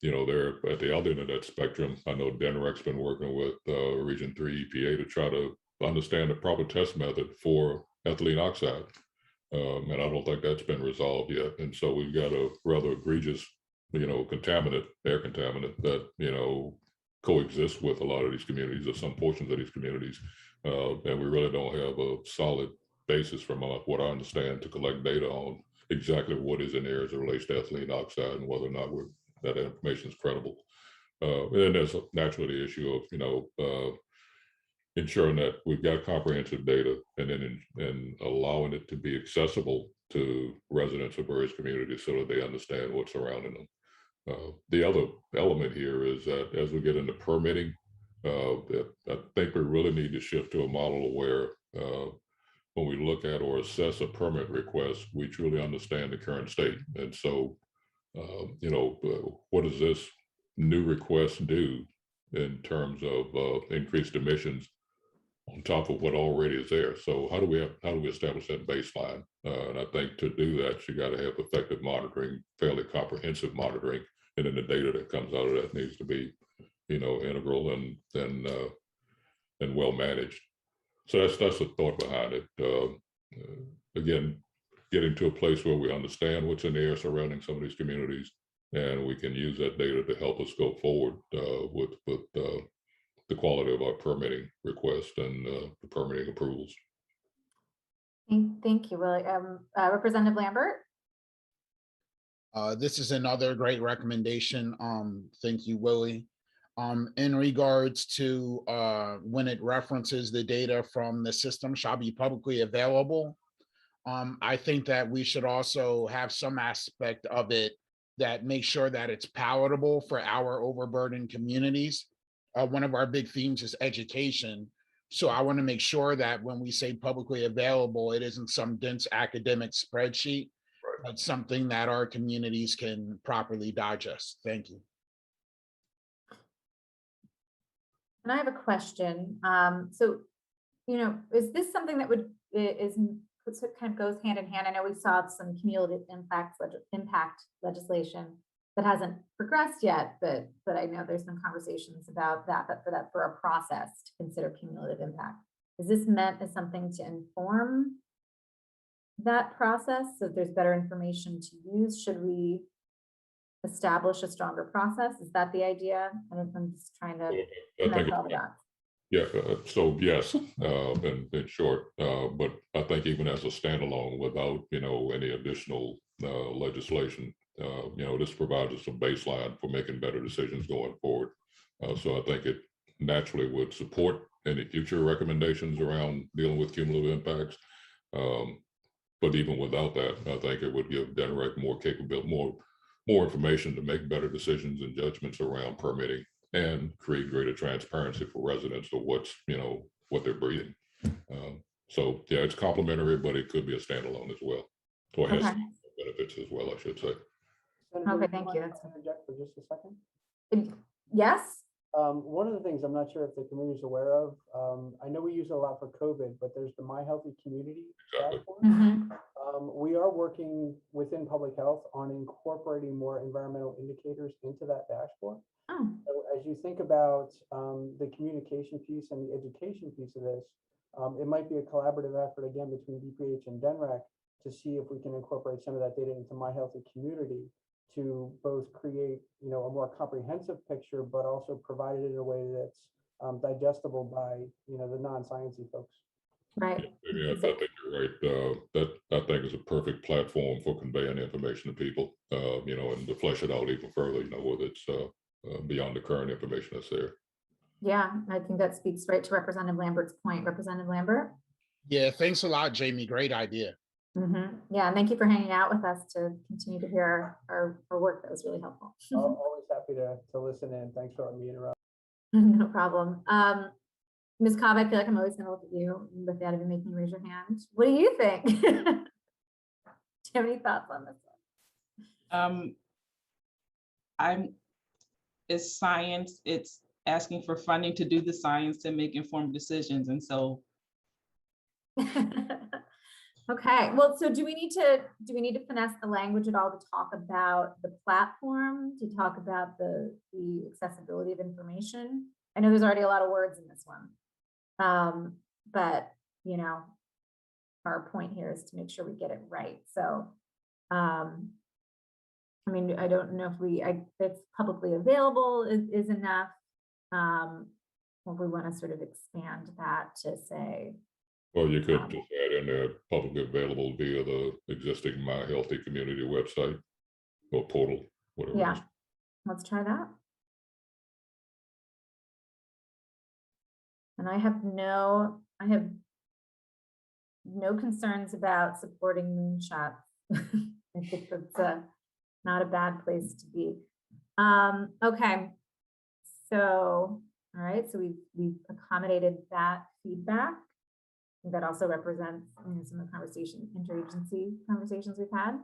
they're at the other end of that spectrum. I know Denrec's been working with Region 3 EPA to try to understand the proper test method for ethylene oxide. And I don't think that's been resolved yet. And so we've got a rather egregious, contaminant, air contaminant that, coexists with a lot of these communities or some portions of these communities. And we really don't have a solid basis from what I understand to collect data on exactly what is in there as it relates to ethylene oxide and whether or not that information is credible. And then there's naturally the issue of, ensuring that we've got comprehensive data and then allowing it to be accessible to residents of various communities so that they understand what's surrounding them. The other element here is that as we get into permitting, I think we really need to shift to a model where when we look at or assess a permit request, we truly understand the current state. And so, what does this new request do in terms of increased emissions on top of what already is there? So how do we establish that baseline? And I think to do that, you got to have effective monitoring, fairly comprehensive monitoring, and then the data that comes out of that needs to be, integral and well managed. So that's the thought behind it. Again, getting to a place where we understand what's in the air surrounding some of these communities, and we can use that data to help us go forward with the quality of our permitting request and the permitting approvals. Thank you, Willie. Representative Lambert. This is another great recommendation. Thank you, Willie. In regards to when it references the data from the system shall be publicly available, I think that we should also have some aspect of it that makes sure that it's palatable for our overburdened communities. One of our big themes is education. So I want to make sure that when we say publicly available, it isn't some dense academic spreadsheet, but something that our communities can properly digest. Thank you. And I have a question. So, is this something that kind of goes hand in hand? I know we saw some cumulative impact legislation that hasn't progressed yet, but I know there's been conversations about that, but for a process to consider cumulative impact. Is this meant as something to inform that process so that there's better information to use? Should we establish a stronger process? Is that the idea? I'm just trying to connect all the dots. Yeah, so yes, in short, but I think even as a standalone without, any additional legislation, this provides us some baseline for making better decisions going forward. So I think it naturally would support any future recommendations around dealing with cumulative impacts. But even without that, I think it would give DENREC more capability, more information to make better decisions and judgments around permitting and create greater transparency for residents of what's, what they're breathing. So yeah, it's complementary, but it could be a standalone as well. So it has some benefits as well, I should say. Okay, thank you. That's interject for just a second. Yes. One of the things I'm not sure if the community is aware of, I know we use it a lot for COVID, but there's the My Healthy Community dashboard. We are working within public health on incorporating more environmental indicators into that dashboard. So as you think about the communication piece and the education piece of this, it might be a collaborative effort again between DPH and DENREC to see if we can incorporate some of that data into My Healthy Community to both create, a more comprehensive picture, but also provide it in a way that's digestible by, the non-sciencey folks. Right. Maybe I think you're right. That I think is a perfect platform for conveying information to people, you know, and to flesh it out even further, you know, whether it's beyond the current information that's there. Yeah, I think that speaks right to Representative Lambert's point. Representative Lambert? Yeah, thanks a lot, Jamie. Great idea. Yeah, and thank you for hanging out with us to continue to hear our work. That was really helpful. Always happy to listen in. Thanks for letting me interrupt. No problem. Ms. Cobb, I feel like I'm always going to look at you with that of you making you raise your hand. What do you think? Do you have any thoughts on this one? It's science. It's asking for funding to do the science to make informed decisions. And so. Okay, well, so do we need to finesse the language at all to talk about the platform, to talk about the accessibility of information? I know there's already a lot of words in this one. But you know, our point here is to make sure we get it right. So, I mean, I don't know if it's publicly available is enough. Or we want to sort of expand that to say. Well, you could just add in there publicly available via the existing My Healthy Community website or portal, whatever. Yeah, let's try that. And I have no concerns about supporting moonshots. I think that's not a bad place to be. Okay, so all right, so we've accommodated that feedback. That also represents, you know, some of the interagency conversations we've had.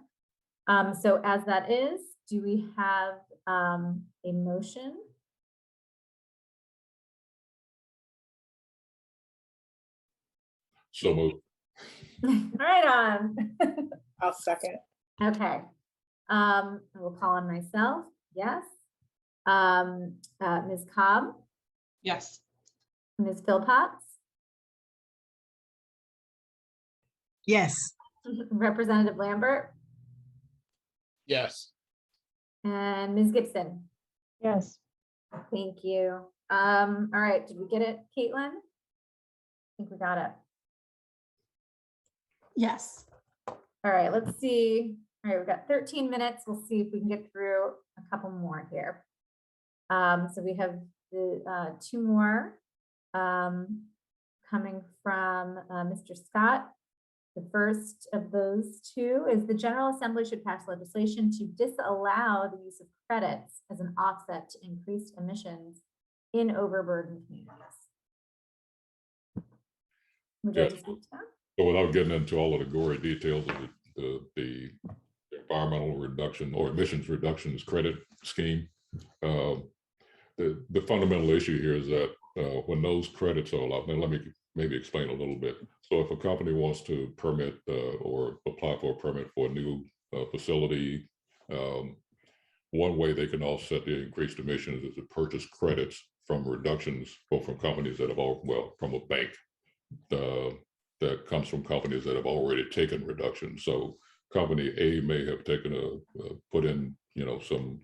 So as that is, do we have a motion? So moved. Right on. I'll second. Okay. I will call on myself. Yes. Ms. Cobb, Yes. Ms. Philpotts, Yes. Representative Lambert, Yes. and Ms. Gibson. Yes. Thank you. All right, did we get it, Caitlin? I think we got it. Yes. All right, let's see. All right, we've got 13 minutes. We'll see if we can get through a couple more here. So we have the two more coming from Mr. Scott. The first of those two is the General Assembly should pass legislation to disallow the use of credits as an offset to increased emissions in overburdened communities. Would you like to speak to that? So without getting into all of the gory details of the environmental reduction or emissions reductions credit scheme, the fundamental issue here is that when those credits are allowed, and let me maybe explain a little bit. So if a company wants to permit or apply for a permit for a new facility, one way they can offset the increased emissions is to purchase credits from reductions or from companies that have from a bank that comes from companies that have already taken reductions. So company A may have taken put in, you know, some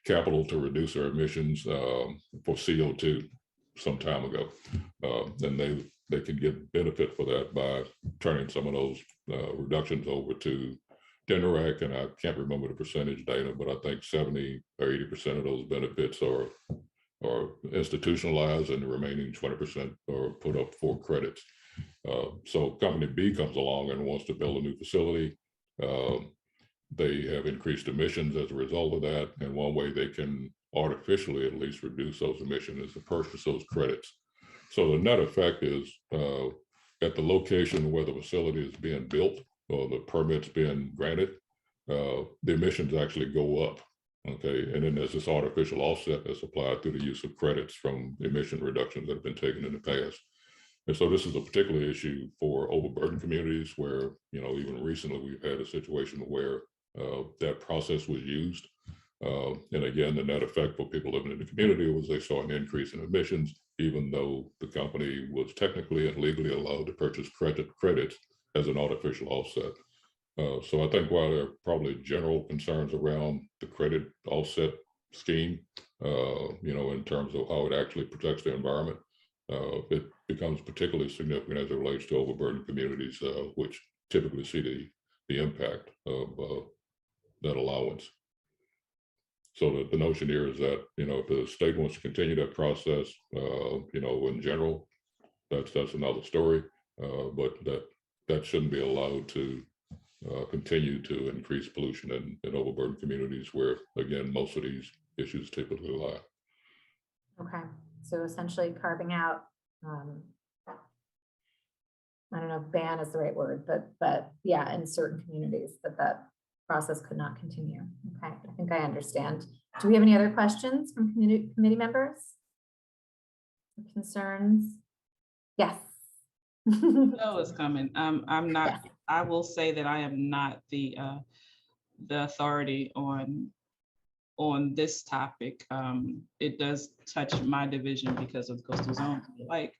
capital to reduce their emissions for CO2 some time ago. Then they can get benefit for that by turning some of those reductions over to Dwsrf, and I can't remember the percentage data, but I think 70 or 80% of those benefits are institutionalized, and the remaining 20% are put up for credits. So company B comes along and wants to build a new facility. They have increased emissions as a result of that, and one way they can artificially at least reduce those emissions is to purchase those credits. So the net effect is at the location where the facility is being built or the permit's being granted, the emissions actually go up. Okay, and then there's this artificial offset that's applied through the use of credits from emission reductions that have been taken in the past. And so this is a particular issue for overburdened communities where, you know, even recently we've had a situation where that process was used. And again, the net effect for people living in the community was they saw an increase in emissions, even though the company was technically and legally allowed to purchase credits as an artificial offset. So I think while there are probably general concerns around the credit offset scheme, you know, in terms of how it actually protects the environment, it becomes particularly significant as it relates to overburdened communities, which typically see the impact of that allowance. So the notion here is that, if the state wants to continue that process, in general, that's another story, but that shouldn't be allowed to continue to increase pollution in overburdened communities where, again, most of these issues typically lie. Okay, so essentially carving out, I don't know if ban is the right word, but yeah, in certain communities that process could not continue. Okay, I think I understand. Do we have any other questions from committee members? Concerns? Yes. No, it's coming. I'm not, Yes. I will say that I am not the authority on this topic. It does touch my division because of the coastal zones alike.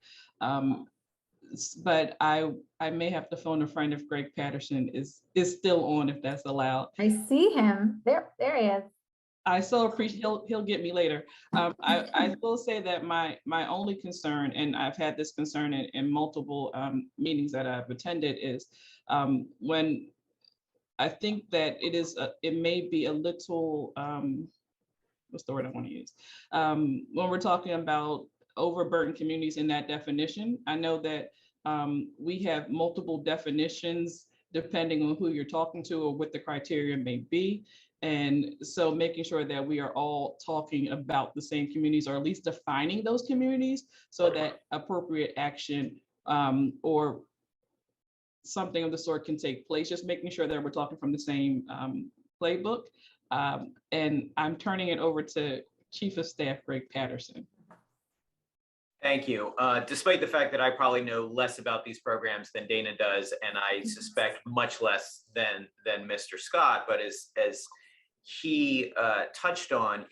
But I may have to phone a friend if Greg Patterson is still on, if that's allowed. I see him. There he is. I so appreciate, he'll get me later. I will say that my only concern, and I've had this concern in multiple meetings that I've attended, is when I think that it may be a little, what's the word I want to use? When we're talking about overburdened communities in that definition, I know that we have multiple definitions depending on who you're talking to or what the criteria may be. And so making sure that we are all talking about the same communities, or at least defining those communities, so that appropriate action or something of the sort can take place, just making sure that we're talking from the same playbook. And I'm turning it over to Chief of Staff Greg Patterson. Thank you. Despite the fact that I probably know less about these programs than Dana does, and I suspect much less than Mr. Scott, but as he touched on,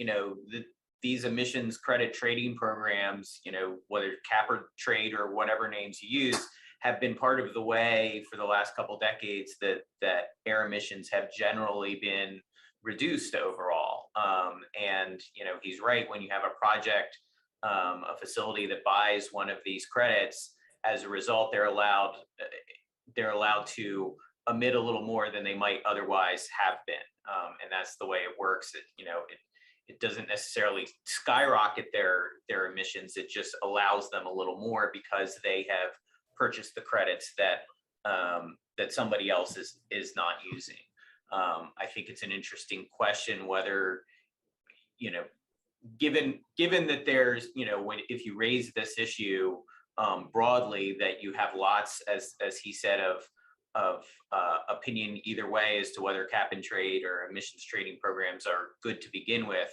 these emissions credit trading programs, whether cap or trade or whatever names you use, have been part of the way for the last couple decades that air emissions have generally been reduced overall. And he's right, when you have a project, a facility that buys one of these credits, as a result, they're allowed to emit a little more than they might otherwise have been. And that's the way it works. It doesn't necessarily skyrocket their emissions. It just allows them a little more because they have purchased the credits that somebody else is not using. I think it's an interesting question whether, given that there's, if you raise this issue broadly, that you have lots, as he said, of opinion either way as to whether cap and trade or emissions trading programs are good to begin with,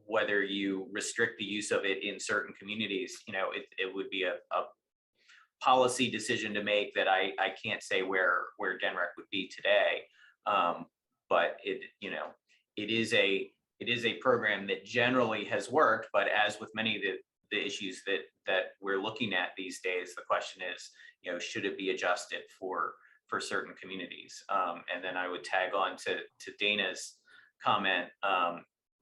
whether you restrict the use of it in certain communities, it would be a policy decision to make that I can't say where Dwsrf would be today. But it is a program that generally has worked, but as with many of the issues that we're looking at these days, the question is, should it be adjusted for certain communities? And then I would tag on to Dana's comment.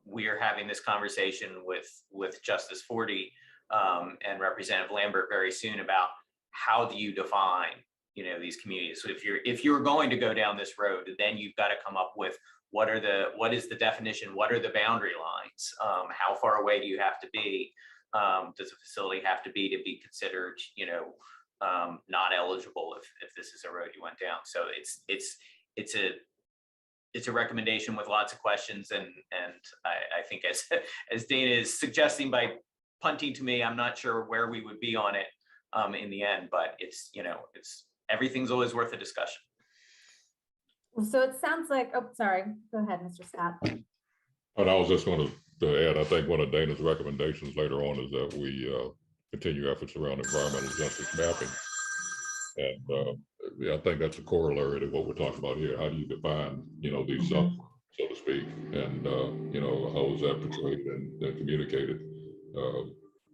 We are having this conversation with Justice Forty and Representative Lambert very soon about how do you define these communities. So if you're going to go down this road, then you've got to come up with what is the definition, what are the boundary lines, how far away do you have to be, does a facility have to be considered not eligible if this is a road you went down. So it's a recommendation with lots of questions, and I think as Dana is suggesting by punting to me, I'm not sure where we would be on it in the end, but it's everything's always worth a discussion. So it sounds like, oh, sorry, go ahead, Mr. Scott. And I was just going to add, I think one of Dana's recommendations later on is that we continue efforts around environmental justice mapping. And I think that's a corollary to what we're talking about here. How do you define, these zones, so to speak, and how is that portrayed and communicated?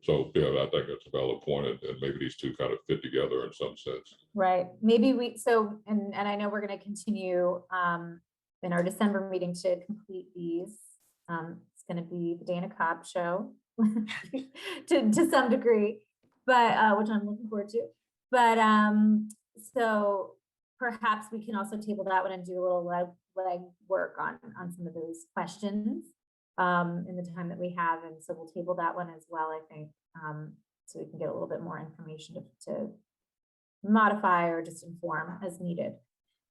So yeah, I think that's a valid point, and maybe these two kind of fit together in some sense. Right. Maybe and I know we're going to continue in our December meeting to complete these. It's going to be the Dana Cobb show to some degree. but which I'm looking forward to. But so perhaps we can also table that one and do a little leg work on some of those questions in the time that we have. And so we'll table that one as well, I think, so we can get a little bit more information to modify or just inform as needed.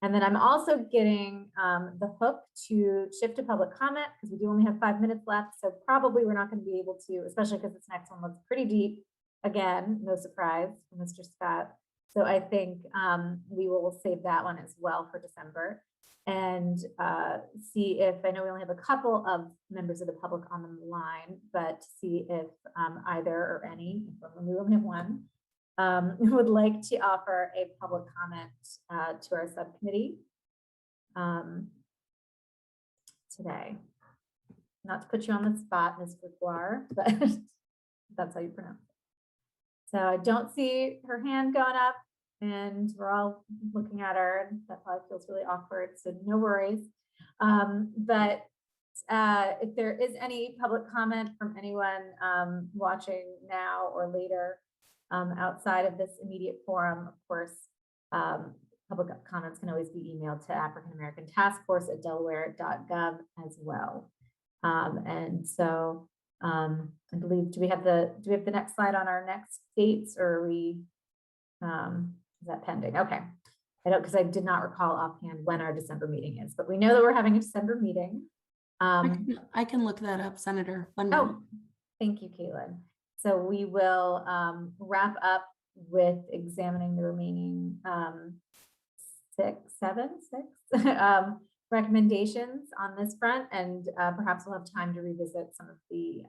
And then I'm also getting the hook to shift to public comment because we do only have 5 minutes left. So probably we're not going to be able to, especially because this next one looks pretty deep. Again, no surprise from Mr. Scott. So I think we will save that one as well for December and see if, I know we only have a couple of members of the public on the line, but see if either or any, we only have one, would like to offer a public comment to our subcommittee today. Not to put you on the spot, Ms. Gregoire, but that's how you pronounce it. So I don't see her hand going up and we're all looking at her. And that probably feels really awkward, so no worries. But if there is any public comment from anyone watching now or later, outside of this immediate forum, of course, public comments can always be emailed to African American Task Force at delaware.gov as well. And so I believe, do we have the next slide on our next dates, or are we, is that pending? Okay. I don't, because I did not recall offhand when our December meeting is, but we know that we're having a December meeting. I can look that up, Senator. 1 minute. Oh, thank you, Caitlin. So we will wrap up with examining the remaining six recommendations on this front, and perhaps we'll have time to revisit some of the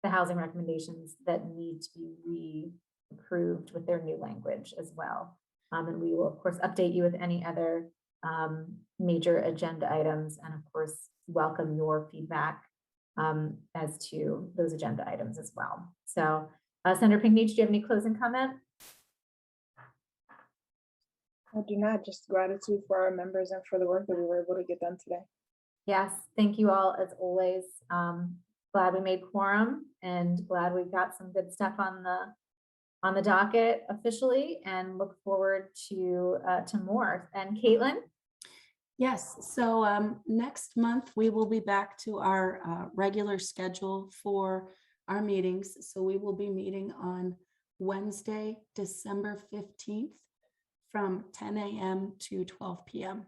housing recommendations that need to be re-approved with their new language as well. And we will, of course, update you with any other major agenda items, and of course, welcome your feedback as to those agenda items as well. So Senator Pinckney, do you have any closing comment? I do not, just gratitude for our members and for the work that we were able to get done today. Yes, thank you all as always. Glad we made quorum and glad we got some good stuff on the docket officially, and look forward to more. And Caitlin? Yes, so next month we will be back to our regular schedule for our meetings. So we will be meeting on Wednesday, December 15th from 10 a.m. to 12 p.m.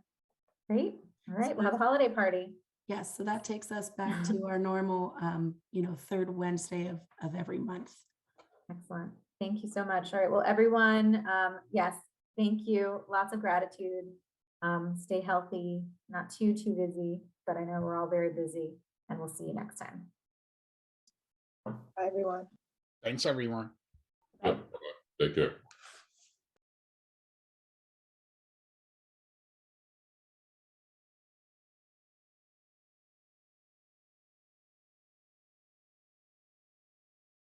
Great. All right, we'll have a holiday party. Yes, so that takes us back to our normal, third Wednesday of every month. Excellent. Thank you so much. All right, well, everyone, yes, thank you. Lots of gratitude. Stay healthy, not too busy, but I know we're all very busy, and we'll see you next time. Bye, everyone. Thanks, everyone. Take care.